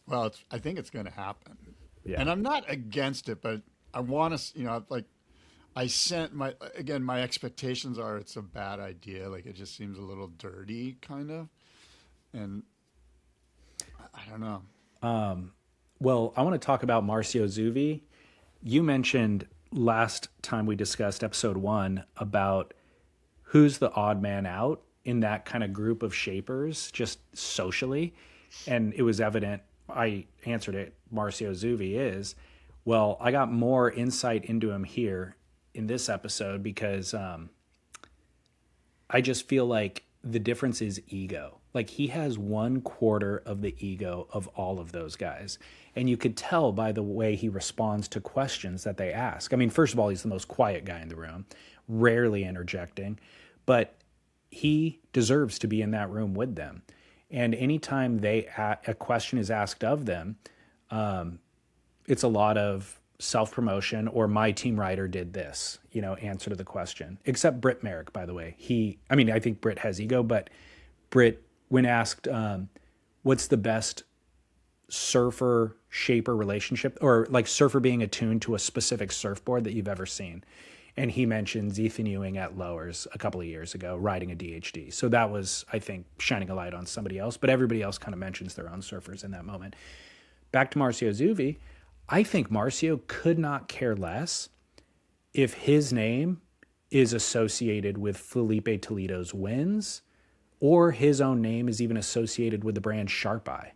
B: Well, I think it's going to happen.
A: Yeah.
B: And I'm not against it, but I want to, like I sent my expectations are it's a bad idea. Like it just seems a little dirty kind of. And I don't know.
A: Well, I want to talk about Marcio Zuvi. You mentioned last time we discussed episode 1 about who's the odd man out in that kind of group of shapers, just socially. And it was evident, I answered it, Marcio Zuvi is. Well, I got more insight into him here in this episode because I just feel like the difference is ego. Like he has 1/4 of the ego of all of those guys. And you could tell by the way he responds to questions that they ask. I mean, first of all, he's the most quiet guy in the room, rarely interjecting, but he deserves to be in that room with them. And anytime a question is asked of them, it's a lot of self-promotion or my team writer did this, answer to the question. Except Britt Merrick, by the way. I think Britt has ego, but Britt, when asked, what's the best surfer shaper relationship, or like surfer being attuned to a specific surfboard that you've ever seen, and he mentions Ethan Ewing at Lowers a couple of years ago riding a DHD. So that was, I think, shining a light on somebody else, but everybody else kind of mentions their own surfers in that moment. Back to Marcio Zuvi, I think Marcio could not care less if his name is associated with Felipe Toledo's wins, or his own name is even associated with the brand Sharp Eye.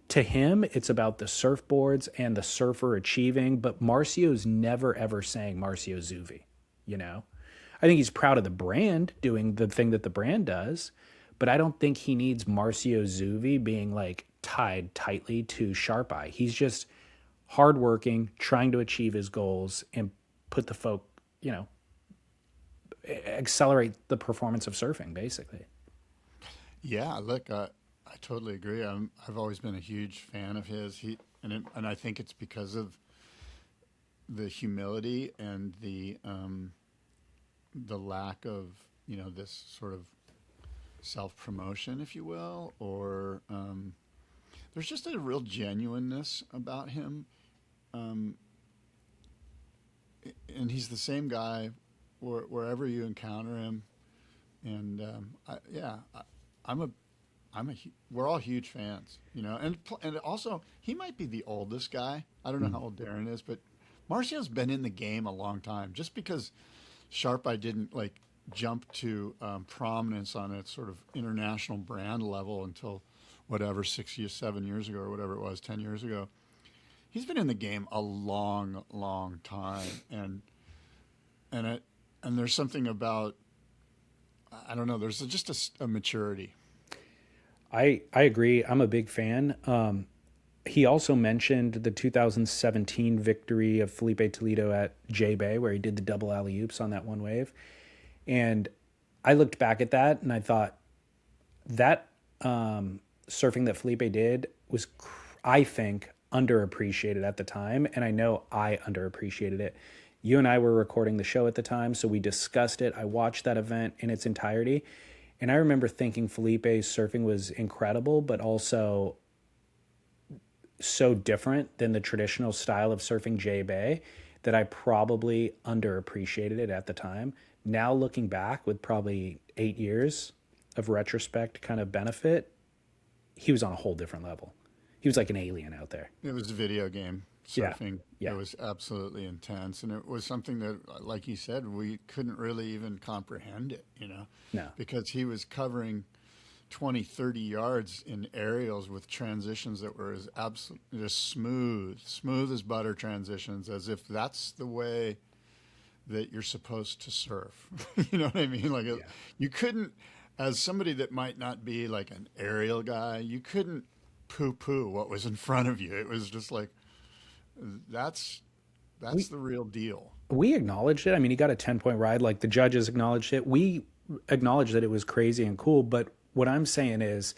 A: To him, it's about the surfboards and the surfer achieving, but Marcio's never, ever saying Marcio Zuvi, I think he's proud of the brand doing the thing that the brand does, but I don't think he needs Marcio Zuvi being like tied tightly to Sharp Eye. He's just hardworking, trying to achieve his goals and put the folk, accelerate the performance of surfing, basically.
B: Yeah, look, I totally agree. I've always been a huge fan of his. And I think it's because of the humility and the lack of this sort of self-promotion, if you will, or there's just a real genuineness about him, and he's the same guy wherever you encounter him, and we're all huge fans, and also he might be the oldest guy. I don't know how old Darren is, but Marcio's been in the game a long time. Just because Sharp Eye didn't like jump to prominence on a sort of international brand level until whatever 7 years ago or whatever it was, 10 years ago, he's been in the game a long, long time, and there's something about, I don't know, there's just a maturity.
A: I agree. I'm a big fan. He also mentioned the 2017 victory of Felipe Toledo at JBay, where he did the double alley-oops on that one wave. And I looked back at that and I thought that surfing that Felipe did was, I think, underappreciated at the time. And I know I underappreciated it. You and I were recording the show at the time, so we discussed it. I watched that event in its entirety. And I remember thinking Felipe's surfing was incredible, but also so different than the traditional style of surfing JBay that I probably underappreciated it at the time. Now looking back with probably 8 years of retrospect kind of benefit, he was on a whole different level. He was like an alien out there.
B: It was a video game surfing.
A: Yeah.
B: It was absolutely intense. And it was something that, like you said, we couldn't really even comprehend it,
A: No.
B: because he was covering 20, 30 yards in aerials with transitions that were as absolutely just smooth as butter transitions, as if that's the way that you're supposed to surf. You know what I mean? Like you couldn't, as somebody that might not be like an aerial guy, you couldn't poo-poo what was in front of you. It was just like, that's the real deal.
A: We acknowledged it. I mean, he got a 10-point ride. Like the judges acknowledged it. We acknowledged that it was crazy and cool. But what I'm saying is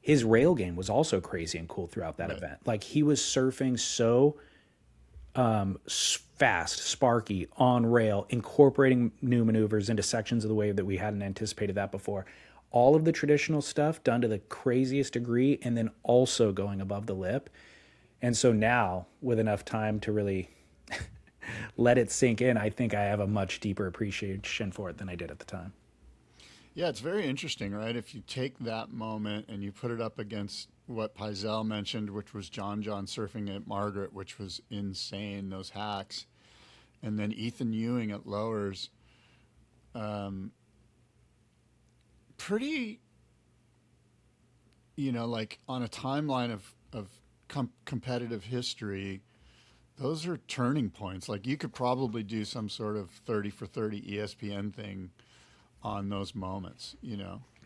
A: his rail game was also crazy and cool throughout that event. Like he was surfing so fast, sparky, on rail, incorporating new maneuvers into sections of the wave that we hadn't anticipated that before. All of the traditional stuff done to the craziest degree, and then also going above the lip. And so now, with enough time to really let it sink in, I think I have a much deeper appreciation for it than I did at the time.
B: Yeah, it's very interesting, right? If you take that moment and you put it up against what Peisel mentioned, which was John John surfing at Margaret, which was insane, those hacks, and then Ethan Ewing at Lowers, pretty, like on a timeline of competitive history, those are turning points. Like you could probably do some sort of 30 for 30 ESPN thing on those moments.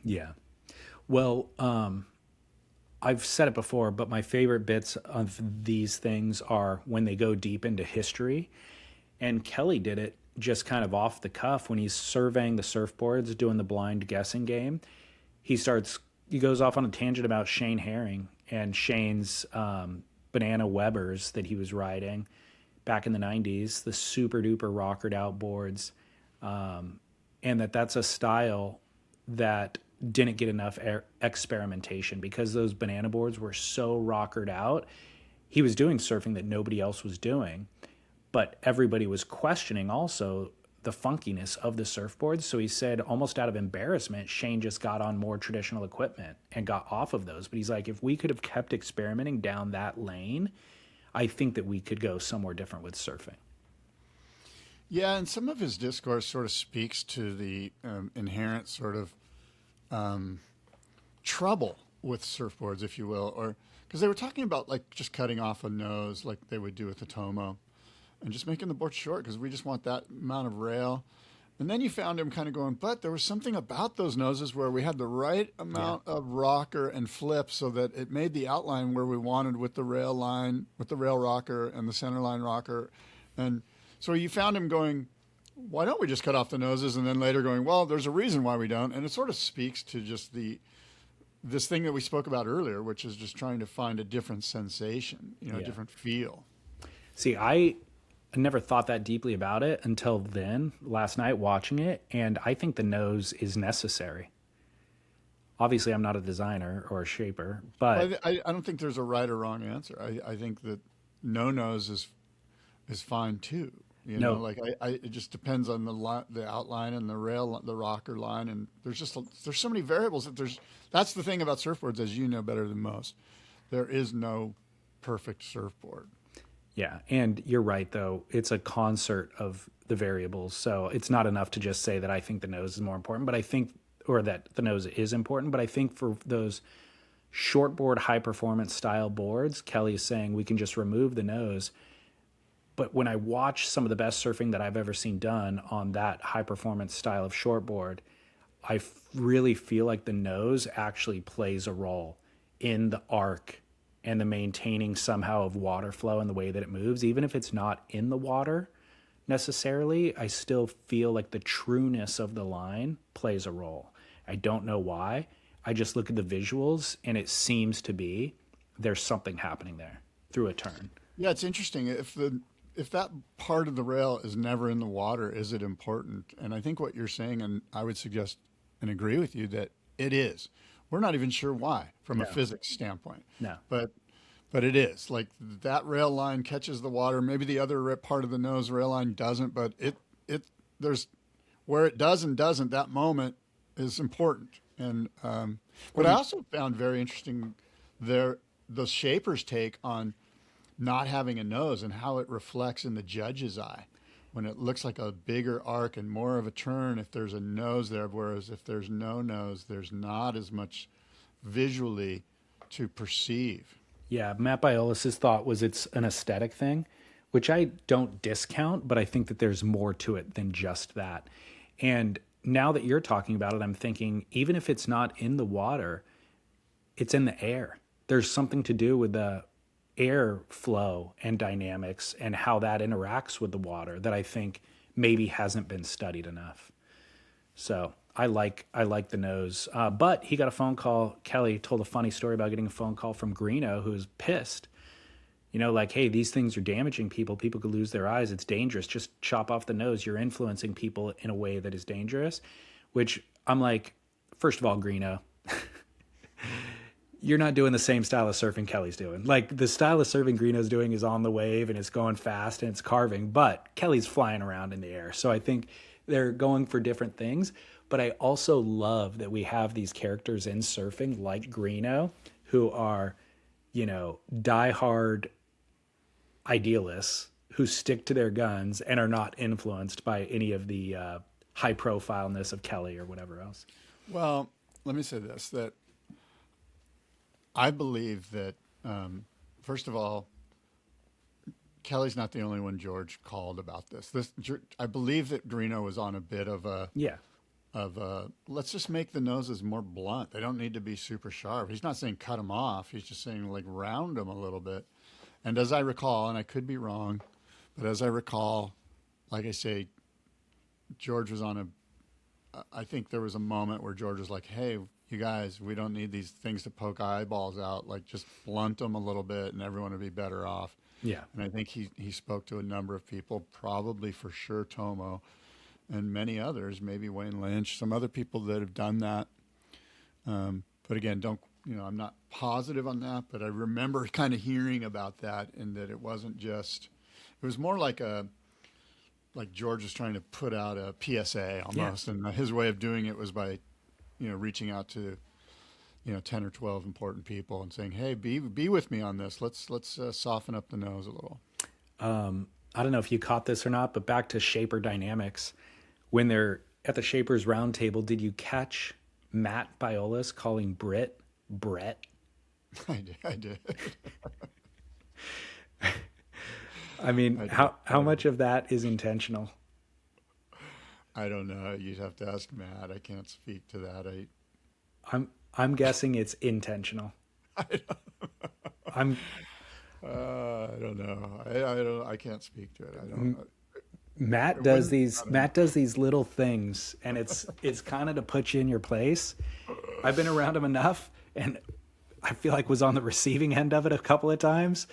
A: Yeah. Well, I've said it before, but my favorite bits of these things are when they go deep into history. And Kelly did it just kind of off the cuff when he's surveying the surfboards, doing the blind guessing game. He goes off on a tangent about Shane Herring and Shane's Banana Webbers that he was riding back in the 90s, the super duper rockered out boards. And that's a style that didn't get enough experimentation because those banana boards were so rockered out. He was doing surfing that nobody else was doing, but everybody was questioning also the funkiness of the surfboards. So he said, almost out of embarrassment, Shane just got on more traditional equipment and got off of those. But he's like, if we could have kept experimenting down that lane, I think that we could go somewhere different with surfing.
B: Yeah, and some of his discourse sort of speaks to the inherent sort of trouble with surfboards, if you will, or because they were talking about like just cutting off a nose like they would do with the Tomo and just making the board short because we just want that amount of rail. And then you found him kind of going, but there was something about those noses where we had the right amount of rocker and flip so that it made the outline where we wanted with the rail line, with the rail rocker and the center line rocker. And so you found him going, why don't we just cut off the noses? And then later going, well, there's a reason why we don't. And it sort of speaks to just this thing that we spoke about earlier, which is just trying to find a different sensation, a different feel.
A: See, I never thought that deeply about it until then, last night watching it. And I think the nose is necessary. Obviously, I'm not a designer or a shaper, but
B: I don't think there's a right or wrong answer. I think that no nose is fine too. It just depends on the outline and the rail, the rocker line, and there's so many variables that's the thing about surfboards, as you know better than most. There is no perfect surfboard.
A: Yeah, and you're right though. It's a concert of the variables, so it's not enough to just say that I think the nose is more important, but I think, or that the nose is important, but I think for those shortboard high performance style boards, Kelly is saying we can just remove the nose. But when I watch some of the best surfing that I've ever seen done on that high performance style of shortboard, I really feel like the nose actually plays a role in the arc and the maintaining somehow of water flow and the way that it moves. Even if it's not in the water necessarily, I still feel like the trueness of the line plays a role. I don't know why. I just look at the visuals and it seems to be there's something happening there through a turn.
B: Yeah, it's interesting. If that part of the rail is never in the water, is it important? And I think what you're saying, and I would suggest and agree with you, that it is. We're not even sure why from a physics standpoint.
A: No.
B: But it is. Like that rail line catches the water. Maybe the other part of the nose rail line doesn't, but there's where it does and doesn't, that moment is important. And what I also found very interesting the shaper's take on not having a nose and how it reflects in the judge's eye when it looks like a bigger arc and more of a turn if there's a nose there, whereas if there's no nose, there's not as much visually to perceive.
A: Yeah, Matt Biolis' thought was it's an aesthetic thing, which I don't discount, but I think that there's more to it than just that. And now that you're talking about it, I'm thinking even if it's not in the water, it's in the air. There's something to do with the air flow and dynamics and how that interacts with the water that I think maybe hasn't been studied enough. So I like the nose. But he got a phone call. Kelly told a funny story about getting a phone call from Greeno, who's pissed. Like, hey, these things are damaging people. People could lose their eyes. It's dangerous. Just chop off the nose. You're influencing people in a way that is dangerous, which I'm like, first of all, Greeno, you're not doing the same style of surfing Kelly's doing. Like the style of surfing Greeno's doing is on the wave and it's going fast and it's carving, but Kelly's flying around in the air. So I think they're going for different things. But I also love that we have these characters in surfing like Greeno who are, you know, diehard idealists who stick to their guns and are not influenced by any of the high profileness of Kelly or whatever else.
B: Well, let me say this, that I believe that, first of all, Kelly's not the only one George called about this. I believe that Greeno was on a bit of a, let's just make the noses more blunt. They don't need to be super sharp. He's not saying cut them off. He's just saying like round them a little bit. And as I recall, and I could be wrong, but as I recall, like I say, George was on I think there was a moment where George was like, hey, you guys, we don't need these things to poke eyeballs out. Like, just blunt them a little bit and everyone would be better off.
A: Yeah.
B: And I think he spoke to a number of people, probably for sure Tomo and many others, maybe Wayne Lynch, some other people that have done that. But again, I'm not positive on that, but I remember kind of hearing about that, and that it wasn't just, it was more like George was trying to put out a PSA almost. Yeah. And his way of doing it was by, reaching out to, 10 or 12 important people and saying, hey, be with me on this. Let's soften up the nose a little.
A: I don't know if you caught this or not, but back to Shaper dynamics. When they're at the Shapers roundtable, did you catch Matt Biolas calling Brett?
B: I did.
A: I mean, how much of that is intentional?
B: I don't know. You'd have to ask Matt. I can't speak to that.
A: I'm guessing it's intentional.
B: I don't know. I can't speak to it. I don't know.
A: Matt does these little things, and it's kind of to put you in your place. I've been around him enough, and I feel like was on the receiving end of it a couple of times,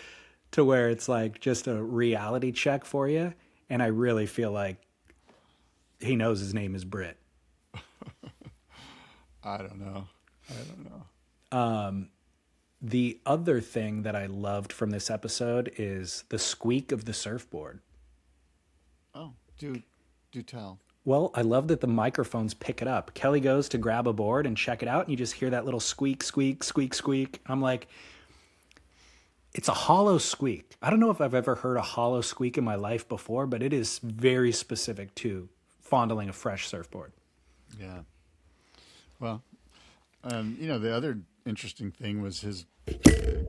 A: to where it's like just a reality check for you. And I really feel like he knows his name is Britt.
B: I don't know.
A: The other thing that I loved from this episode is the squeak of the surfboard.
B: Oh, do tell.
A: Well, I love that the microphones pick it up. Kelly goes to grab a board and check it out, and you just hear that little squeak, squeak, squeak, squeak. I'm like, it's a hollow squeak. I don't know if I've ever heard a hollow squeak in my life before, but it is very specific to fondling a fresh surfboard.
B: Yeah. Well, the other interesting thing was his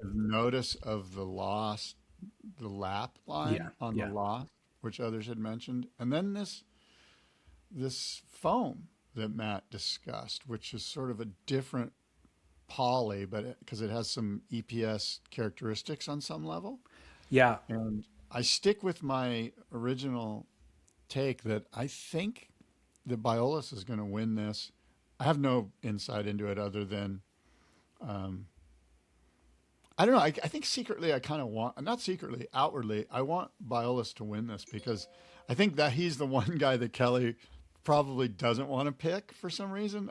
B: notice of the lap line on the lost, which others had mentioned. And then this foam that Matt discussed, which is sort of a different poly, but because it has some EPS characteristics on some level. Yeah. And I stick with my original take that I think that Biolas is going to win this. I have no insight into it other than, I don't know. I think secretly I kind of want, not secretly, outwardly, I want Biolas to win this because I think that he's the one guy that Kelly probably doesn't want to pick for some reason.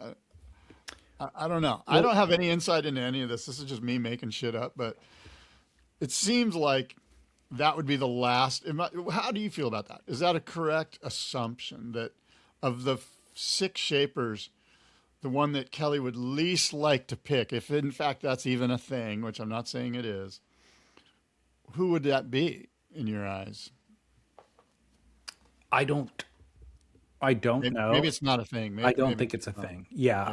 B: I don't know. I don't have any insight into any of this. This is just me making shit up, but it seems like that would be the last. How do you feel about that? Is that a correct assumption that of the 6 Shapers, the one that Kelly would least like to pick, if in fact that's even a thing, which I'm not saying it is, who would that be in your eyes?
A: I don't know.
B: Maybe it's not a thing.
A: I don't think it's a thing. Yeah.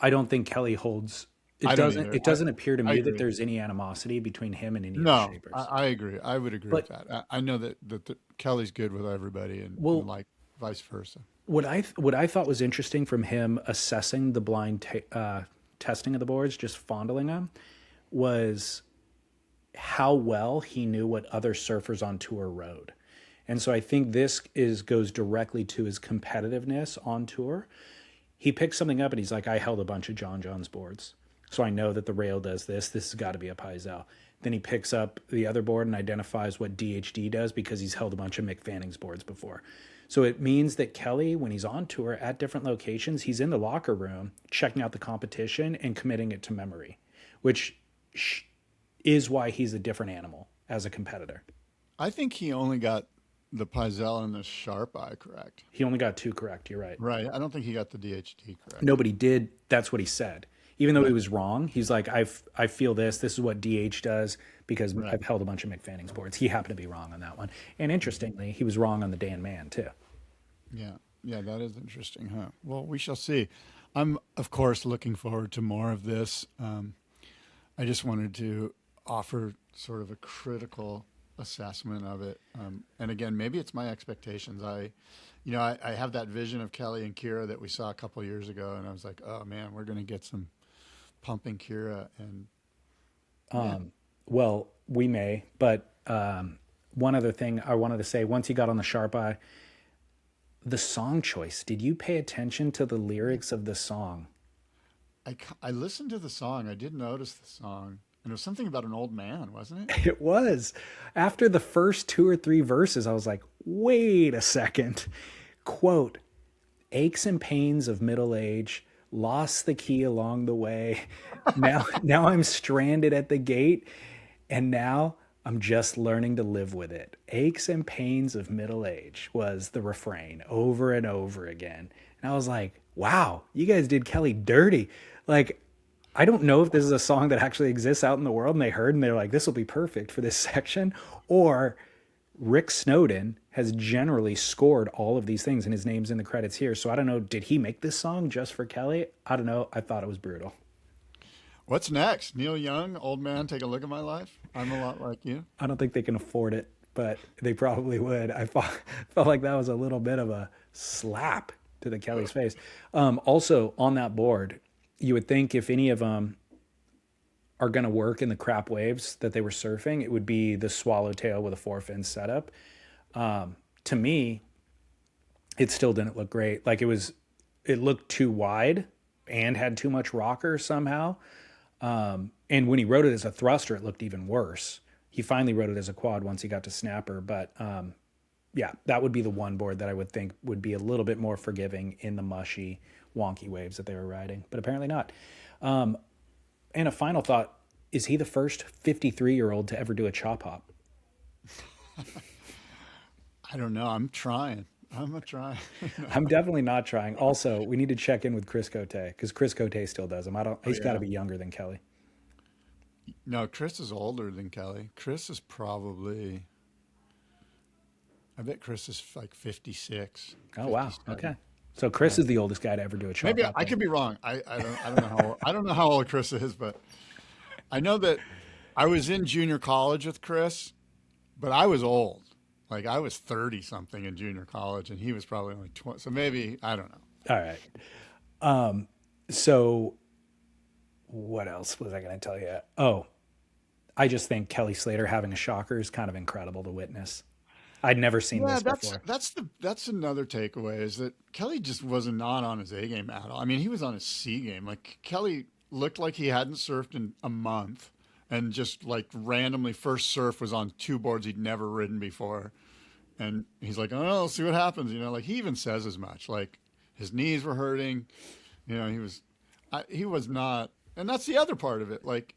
A: I don't think Kelly holds. It doesn't appear to me that there's any animosity between him and any of the Shapers.
B: I agree. I would agree with that. I know that Kelly's good with everybody, and like vice versa.
A: What I thought was interesting from him assessing the blind testing of the boards, just fondling them, was how well he knew what other surfers on tour rode. And so I think this goes directly to his competitiveness on tour. He picks something up and he's like, I held a bunch of John John's boards, so I know that the rail does this. This has got to be a Paisel. Then he picks up the other board and identifies what DHD does because he's held a bunch of Mick Fanning's boards before. So it means that Kelly, when he's on tour at different locations, he's in the locker room checking out the competition and committing it to memory, which is why he's a different animal as a competitor.
B: I think he only got the Pizell and the Sharp Eye correct.
A: He only got 2 correct. You're right.
B: Right. I don't think he got the DHD correct.
A: Nobody did. That's what he said. Even though he was wrong, he's like, I feel this. This is what DH does because I've held a bunch of Mick Fanning's boards. He happened to be wrong on that one. And interestingly, he was wrong on the Dan Mann too.
B: Yeah. Yeah, that is interesting, huh? Well, we shall see. I'm, of course, looking forward to more of this. I just wanted to offer sort of a critical assessment of it. And again, maybe it's my expectations. I have that vision of Kelly and Kira that we saw a couple of years ago, and I was like, oh man, we're going to get some pumping Kira. And
A: well, we may, but one other thing I wanted to say, once he got on the Sharp Eye, the song choice, did you pay attention to the lyrics of the song?
B: I listened to the song. I did notice the song. And it was something about an old man, wasn't it?
A: It was. After the first 2 or 3 verses, I was like, wait a second. Quote, aches and pains of middle age, lost the key along the way. Now I'm stranded at the gate, and now I'm just learning to live with it. Aches and pains of middle age was the refrain over and over again. And I was like, wow, you guys did Kelly dirty. Like, I don't know if this is a song that actually exists out in the world and they heard and they're like, this will be perfect for this section, or Rick Snowden has generally scored all of these things and his name's in the credits here. So I don't know, did he make this song just for Kelly? I don't know. I thought it was brutal.
B: What's next? Neil Young, Old Man, Take a Look at My Life? I'm a lot like you.
A: I don't think they can afford it, but they probably would. I felt like that was a little bit of a slap to the Kelly's face. Also on that board, you would think if any of them are going to work in the crap waves that they were surfing, it would be the swallowtail with a 4-fin setup. To me, it still didn't look great. Like it looked too wide and had too much rocker somehow. And when he wrote it as a thruster, it looked even worse. He finally wrote it as a quad once he got to snapper. But yeah, that would be the one board that I would think would be a little bit more forgiving in the mushy, wonky waves that they were riding, but apparently not. And a final thought, is he the first 53-year-old to ever do a chop hop?
B: I don't know. I'm trying. I'm a try.
A: I'm definitely not trying. Also, we need to check in with Chris Cote because Chris Cote still does them. He's got to be younger than Kelly.
B: No, Chris is older than Kelly. Chris is probably, I bet Chris is like 56.
A: Oh, wow. Okay. So Chris is the oldest guy to ever do a chop.
B: Maybe I could be wrong. I don't know how old Chris is, but I know that I was in junior college with Chris, but I was old. Like I was 30 something in junior college and he was probably only 20. So maybe, I don't know.
A: All right. So what else was I going to tell you? Oh, I just think Kelly Slater having a shocker is kind of incredible to witness. I'd never seen this before.
B: That's another takeaway is that Kelly just was not on his A game at all. I mean, he was on his C game. Like Kelly looked like he hadn't surfed in a month and just like randomly first surf was on 2 boards he'd never ridden before. And he's like, oh, let's see what happens. Like he even says as much, like his knees were hurting, he was not. And that's the other part of it. Like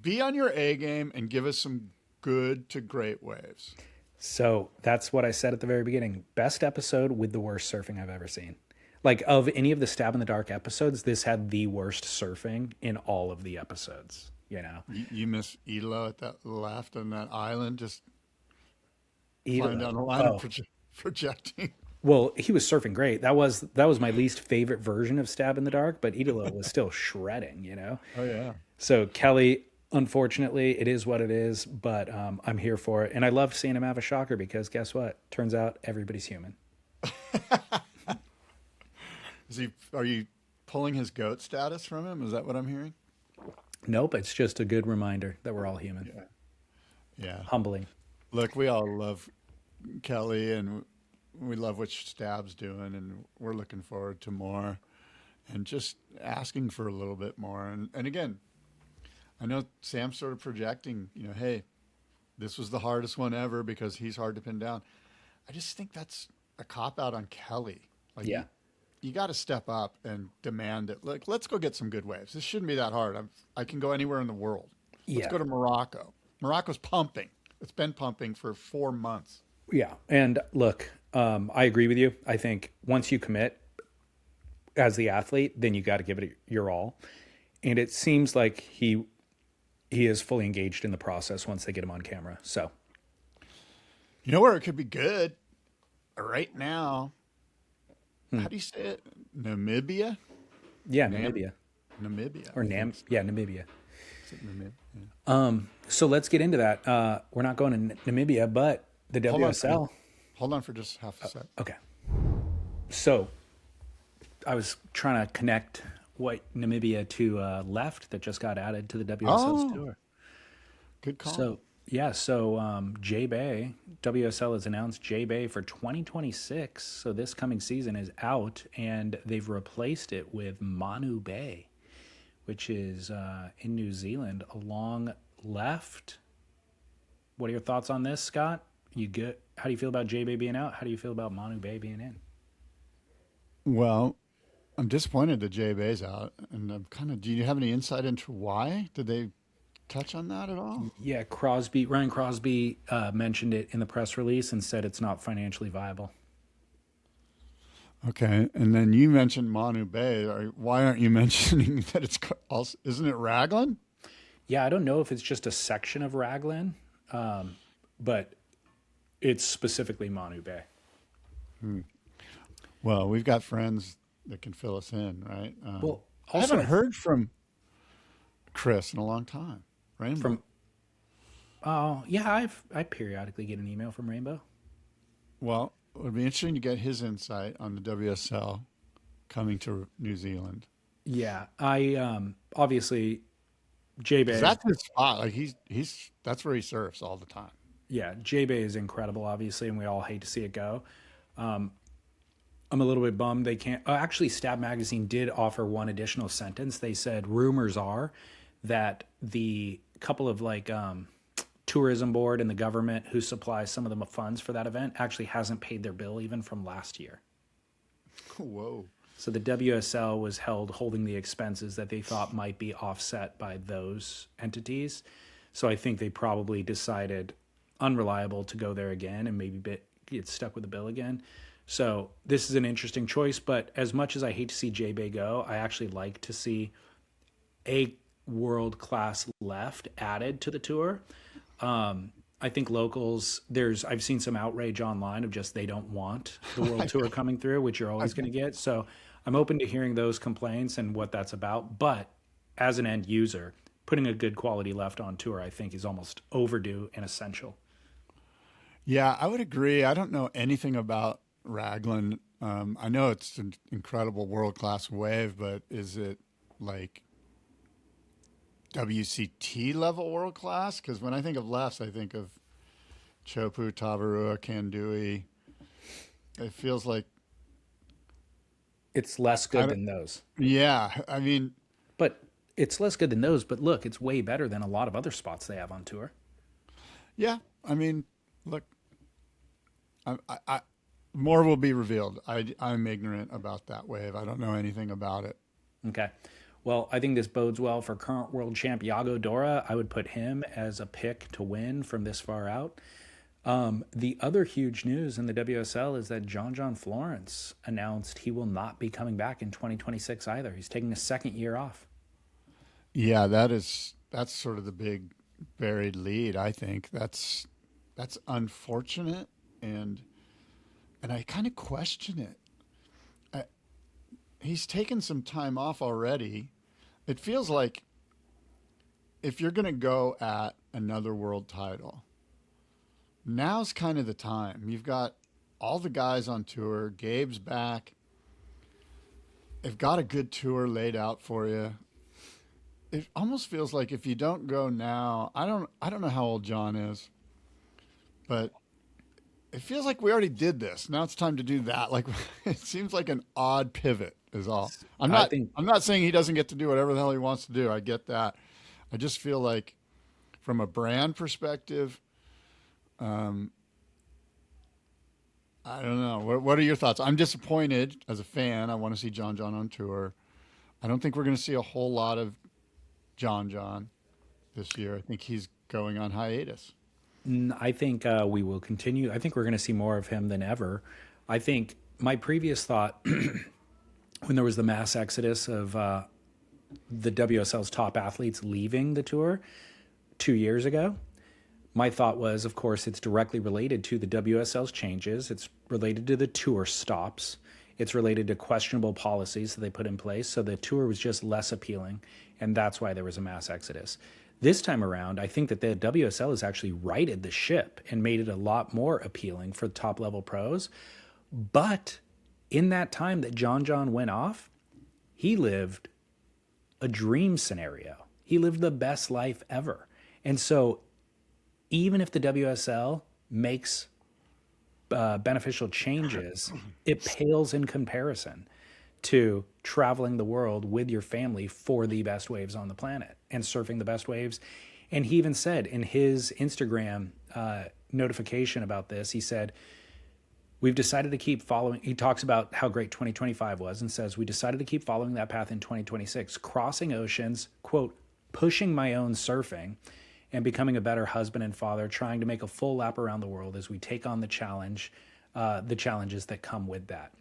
B: be on your A game and give us some good to great waves.
A: So that's what I said at the very beginning. Best episode with the worst surfing I've ever seen. Like of any of the Stab in the Dark episodes, this had the worst surfing in all of the episodes.
B: You miss Elo at that left on that island, just
A: Elo.
B: flying down the line and projecting.
A: Well, he was surfing great. That was my least favorite version of Stab in the Dark, but Idolo was still shredding.
B: Oh yeah.
A: So Kelly. Unfortunately, it is what it is, but I'm here for it. And I love seeing him have a shocker because guess what? Turns out everybody's human.
B: Are you pulling his GOAT status from him? Is that what I'm hearing?
A: Nope. It's just a good reminder that we're all human.
B: Yeah.
A: Humbling.
B: Look, we all love Kelly and we love what Stab's doing and we're looking forward to more and just asking for a little bit more. And again, I know Sam's sort of projecting, hey, this was the hardest one ever because he's hard to pin down. I just think that's a cop out on Kelly. Like,
A: Yeah.
B: you got to step up and demand it. Like, let's go get some good waves. This shouldn't be that hard. I can go anywhere in the world. Let's go to Morocco. Morocco's pumping. It's been pumping for 4 months.
A: Yeah. And look, I agree with you. I think once you commit as the athlete, then you got to give it your all. And it seems like he is fully engaged in the process once they get him on camera. So,
B: you know where it could be good right now? How do you say it? Namibia?
A: Yeah, Namibia.
B: Namibia.
A: Or Namibia.
B: Is it Namibia? Yeah.
A: So let's get into that. We're not going to Namibia, but the WSL.
B: Hold on for just half a sec.
A: Okay. So I was trying to connect what Namibia to left that just got added to the WSL's tour.
B: Good call.
A: So JBay, WSL has announced JBay for 2026. So this coming season is out, and they've replaced it with Manu Bay, which is in New Zealand along left. What are your thoughts on this, Scott? You good? How do you feel about JBay being out? How do you feel about Manu Bay being in?
B: Well, I'm disappointed that JBay's out, and do you have any insight into why? Did they touch on that at all?
A: Yeah, Ryan Crosby mentioned it in the press release and said it's not financially viable.
B: Okay, and then you mentioned Manu Bay. Why aren't you mentioning that it's also, isn't it Raglan?
A: Yeah, I don't know if it's just a section of Raglan, but it's specifically Manu Bay.
B: Well, we've got friends that can fill us in, right? I
A: also
B: haven't heard from Chris in a long time. Rainbow.
A: I periodically get an email from Rainbow.
B: Well, it would be interesting to get his insight on the WSL coming to New Zealand.
A: Yeah, I obviously JBay.
B: That's his spot. Like that's where he surfs all the time.
A: Yeah, JBay is incredible, obviously, and we all hate to see it go. I'm a little bit bummed they can't. Actually, Stab Magazine did offer one additional sentence. They said rumors are that the couple of tourism board and the government who supplies some of the funds for that event actually hasn't paid their bill even from last year.
B: Whoa.
A: So the WSL was holding the expenses that they thought might be offset by those entities. So I think they probably decided unreliable to go there again and maybe get stuck with the bill again. So this is an interesting choice, but as much as I hate to see JBay go, I actually like to see a world-class left added to the tour. I think locals, I've seen some outrage online of just they don't want the world tour coming through, which you're always going to get. So I'm open to hearing those complaints and what that's about. But as an end user, putting a good quality left on tour, I think, is almost overdue and essential.
B: Yeah, I would agree. I don't know anything about Raglan. I know it's an incredible world-class wave, but is it like WCT level world-class? Because when I think of lefts, I think of Chopu, Tavarua, Kandui. It feels like
A: it's less good than those.
B: Yeah, I mean,
A: but it's less good than those. But look, it's way better than a lot of other spots they have on tour.
B: Yeah, I mean, look, I more will be revealed. I'm ignorant about that wave. I don't know anything about it.
A: Okay. Well, I think this bodes well for current world champ Yago Dora. I would put him as a pick to win from this far out. The other huge news in the WSL is that John John Florence announced he will not be coming back in 2026 either. He's taking a second year off.
B: Yeah, that's sort of the big buried lead. I think that's unfortunate, and I kind of question it. He's taken some time off already. It feels like if you're going to go at another world title, now's kind of the time. You've got all the guys on tour. Gabe's back. They've got a good tour laid out for you. It almost feels like if you don't go now, I don't know how old John is, but it feels like we already did this. Now it's time to do that. Like, it seems like an odd pivot is all. I'm not saying he doesn't get to do whatever the hell he wants to do. I get that. I just feel like from a brand perspective, I don't know. What are your thoughts? I'm disappointed as a fan. I want to see John John on tour. I don't think we're going to see a whole lot of John John this year. I think he's going on hiatus.
A: I think we will continue. I think we're going to see more of him than ever. I think my previous thought, when there was the mass exodus of the WSL's top athletes leaving the tour 2 years ago, my thought was, of course, it's directly related to the WSL's changes. It's related to the tour stops. It's related to questionable policies that they put in place. So the tour was just less appealing, and that's why there was a mass exodus. This time around, I think that the WSL has actually righted the ship and made it a lot more appealing for top-level pros. But in that time that John John went off, he lived a dream scenario. He lived the best life ever. And so even if the WSL makes beneficial changes, it pales in comparison to traveling the world with your family for the best waves on the planet and surfing the best waves. And he even said in his Instagram notification about this, he said, we've decided to keep following. He talks about how great 2025 was and says, we decided to keep following that path in 2026, crossing oceans, quote, pushing my own surfing and becoming a better husband and father, trying to make a full lap around the world as we take on the challenges that come with that.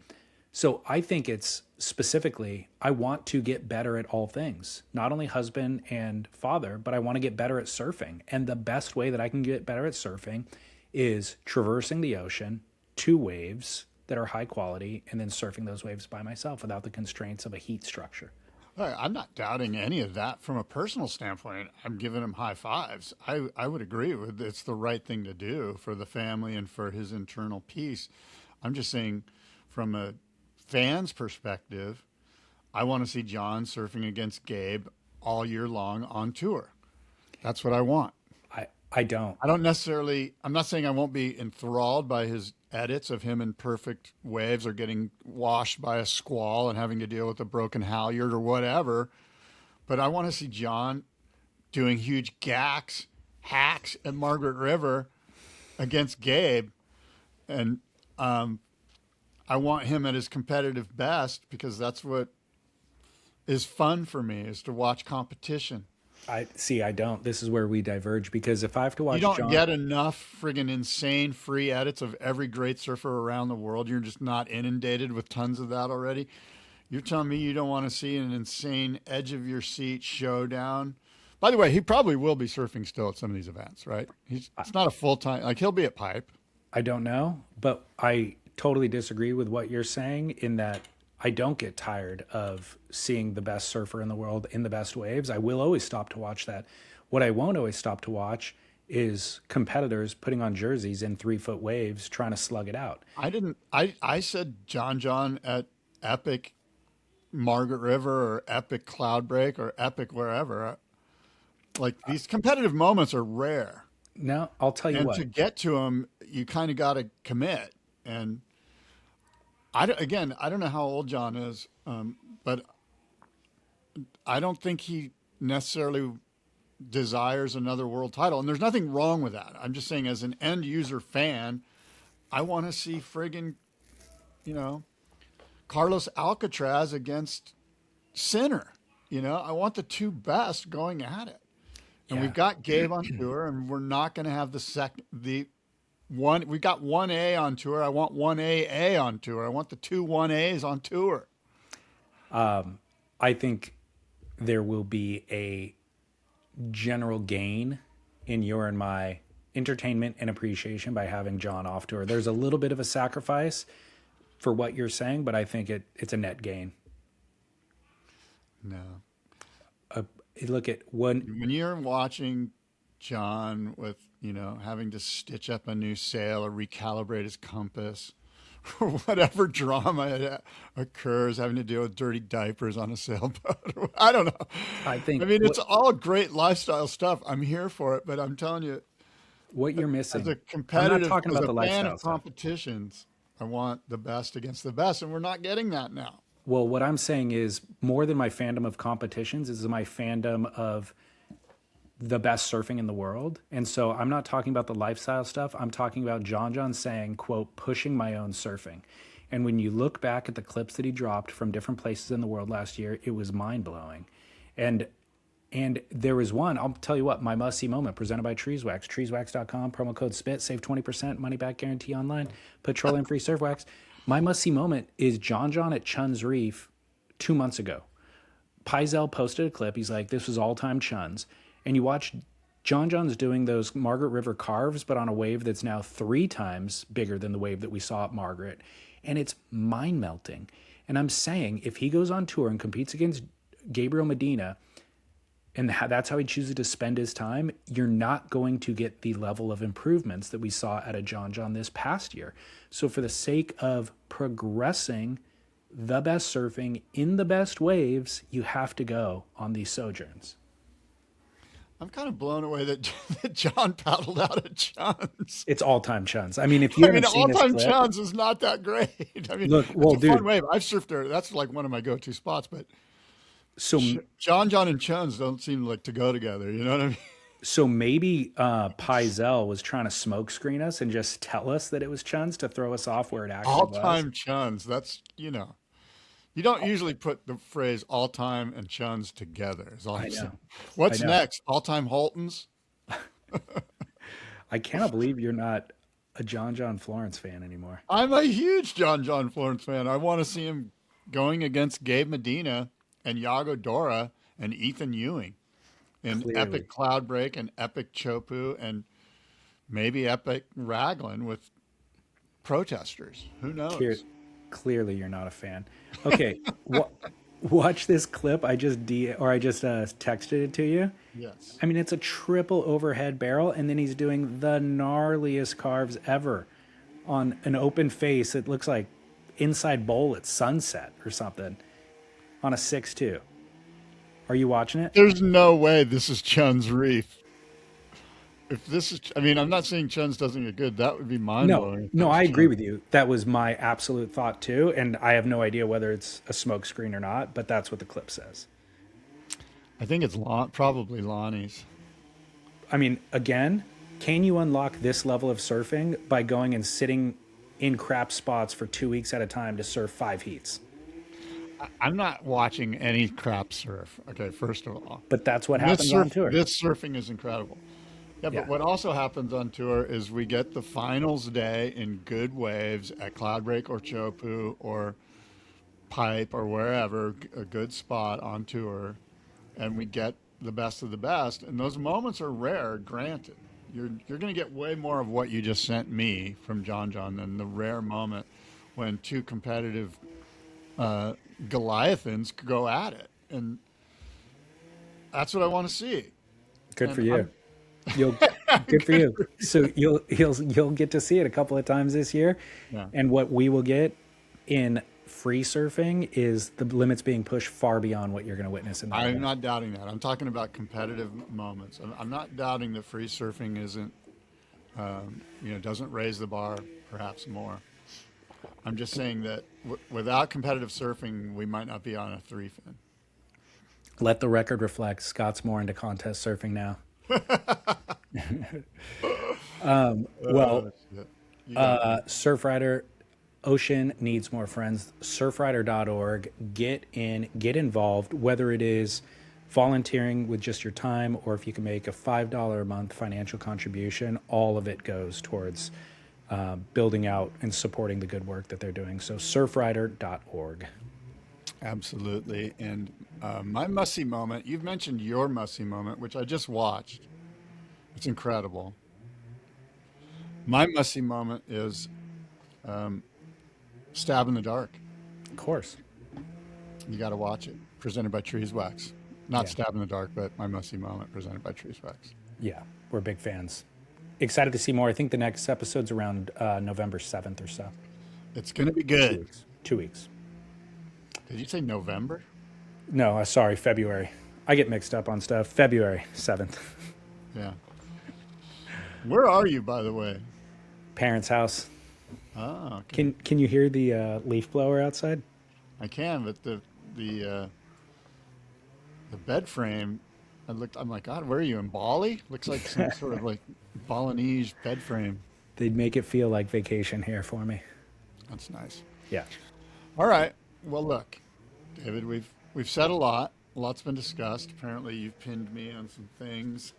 A: So I think it's specifically, I want to get better at all things, not only husband and father, but I want to get better at surfing. And the best way that I can get better at surfing is traversing the ocean, 2 waves that are high quality, and then surfing those waves by myself without the constraints of a heat structure.
B: I'm not doubting any of that from a personal standpoint. I'm giving him high fives. I would agree with it's the right thing to do for the family and for his internal peace. I'm just saying from a fan's perspective, I want to see John surfing against Gabe all year long on tour. That's what I want.
A: I don't.
B: I'm not saying I won't be enthralled by his edits of him in perfect waves or getting washed by a squall and having to deal with a broken halyard or whatever. But I want to see John doing huge hacks at Margaret River against Gabe. And I want him at his competitive best because that's what is fun for me, is to watch competition.
A: I don't. This is where we diverge, because if I have to watch
B: You don't get enough friggin' insane free edits of every great surfer around the world. You're just not inundated with tons of that already. You're telling me you don't want to see an insane edge of your seat showdown? By the way, he probably will be surfing still at some of these events, right? It's not a full-time, like he'll be at Pipe.
A: I don't know, but I totally disagree with what you're saying in that I don't get tired of seeing the best surfer in the world in the best waves. I will always stop to watch that. What I won't always stop to watch is competitors putting on jerseys in 3-foot waves trying to slug it out.
B: I said John John at Epic Margaret River or Epic Cloudbreak or Epic wherever. Like these competitive moments are rare.
A: No, I'll tell you what.
B: And to get to them, you kind of got to commit. And I don't know how old John is, but I don't think he necessarily desires another world title. And there's nothing wrong with that. I'm just saying as an end user fan, I want to see friggin', Carlos Alcatraz against Sinner. I want the 2 best going at it. And we've got Gabe on tour, and we're not going to have we got 1A on tour. I want 1AA on tour. I want the 2 1As on tour.
A: I think there will be a general gain in your and my entertainment and appreciation by having John off tour. There's a little bit of a sacrifice for what you're saying, but I think it's a net gain.
B: No.
A: Look at when
B: you're watching John with, having to stitch up a new sail or recalibrate his compass or whatever drama occurs, having to deal with dirty diapers on a sailboat. I don't know. It's all great lifestyle stuff. I'm here for it, but I'm telling you,
A: what you're missing.
B: As a competitive,
A: I'm not talking about the
B: fan
A: lifestyle
B: of competitions, I want the best against the best, and we're not getting that now.
A: Well, what I'm saying is more than my fandom of competitions is my fandom of the best surfing in the world. And so I'm not talking about the lifestyle stuff. I'm talking about John John saying, quote, pushing my own surfing. And when you look back at the clips that he dropped from different places in the world last year, it was mind blowing. And there was one, I'll tell you what, my must-see moment presented by Treeswax, treeswax.com, promo code SPIT, save 20%, money back guarantee online, petroleum-free surf wax. My must-see moment is John John at Chun's Reef 2 months ago. Paizel posted a clip. He's like, this was all-time Chun's. And you watch John John's doing those Margaret River carves, but on a wave that's now 3 times bigger than the wave that we saw at Margaret. And it's mind-melting. And I'm saying, if he goes on tour and competes against Gabriel Medina, and that's how he chooses to spend his time, you're not going to get the level of improvements that we saw at a John John this past year. So for the sake of progressing the best surfing in the best waves, you have to go on these sojourns.
B: I'm kind of blown away that John paddled out at Chun's.
A: It's all-time Chun's. I mean, if you haven't seen this
B: all-time
A: clip,
B: Chun's is not that great. I mean,
A: look, well,
B: it's a fun wave. I've surfed there. That's like one of my go-to spots. But
A: so
B: John John and Chun's don't seem like to go together. You know what I mean?
A: So maybe Paizel was trying to smoke screen us and just tell us that it was Chun's to throw us off where it actually was.
B: All-time Chun's. That's, you don't usually put the phrase all-time and Chun's together. Is all I'm saying. What's next? All-time Holtons?
A: I cannot believe you're not a John John Florence fan anymore.
B: I'm a huge John John Florence fan. I want to see him going against Gabe Medina and Yago Dora and Ethan Ewing in epic cloud break and epic chopu and maybe epic raglan with protesters. Who knows?
A: Clearly you're not a fan. Okay, watch this clip. I just texted it to you.
B: Yes.
A: I mean, it's a triple overhead barrel, and then he's doing the gnarliest carves ever on an open face. It looks like inside bowl at sunset or something on a 6'2". Are you watching it?
B: There's no way this is Chun's Reef. If this is, I mean, I'm not saying Chun's doesn't get good. That would be mind-blowing.
A: No, I agree with you. That was my absolute thought too, and I have no idea whether it's a smoke screen or not, but that's what the clip says.
B: I think it's probably Lonnie's.
A: I mean, again, can you unlock this level of surfing by going and sitting in crap spots for 2 weeks at a time to surf 5 heats?
B: I'm not watching any crap surf. Okay, first of all.
A: But that's what happens on tour.
B: This surfing is incredible. Yeah, but what also happens on tour is we get the finals day in good waves at Cloudbreak or Chopu or Pipe or wherever, a good spot on tour, and we get the best of the best. And those moments are rare, granted. You're going to get way more of what you just sent me from John John than the rare moment when 2 competitive Goliathans go at it. And that's what I want to see.
A: Good for you. Good for you. So you'll get to see it a couple of times this year.
B: Yeah.
A: And what we will get in free surfing is the limits being pushed far beyond what you're going to witness in the
B: I'm not doubting that. I'm talking about competitive moments. I'm not doubting that free surfing isn't, doesn't raise the bar perhaps more. I'm just saying that without competitive surfing, we might not be on a 3-fin.
A: Let the record reflect. Scott's more into contest surfing now. Surfrider Ocean needs more friends. Surfrider.org. Get involved, whether it is volunteering with just your time or if you can make a $5 a month financial contribution. All of it goes towards building out and supporting the good work that they're doing. So surfrider.org.
B: Absolutely. And my must-see moment, you've mentioned your must-see moment, which I just watched. It's incredible. My must-see moment is Stab in the Dark.
A: Of course.
B: You got to watch it. Presented by Treeswax. Not Stab in the Dark, but my must-see moment presented by Treeswax.
A: Yeah, we're big fans. Excited to see more. I think the next episode's around November 7th or so.
B: It's going to be good.
A: 2 weeks.
B: Did you say November?
A: No, sorry, February. I get mixed up on stuff. February 7th.
B: Yeah. Where are you, by the way?
A: Parents' house.
B: Oh, okay.
A: Can you hear the leaf blower outside?
B: I can, but the bed frame I'm like, God, where are you, in Bali? Looks like some sort of like Balinese bed frame.
A: They'd make it feel like vacation here for me.
B: That's nice.
A: Yeah.
B: All right. Well, look, David, we've said a lot. A lot's been discussed. Apparently, you've pinned me on some things.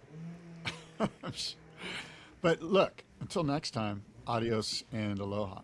B: But look, until next time, adios and aloha.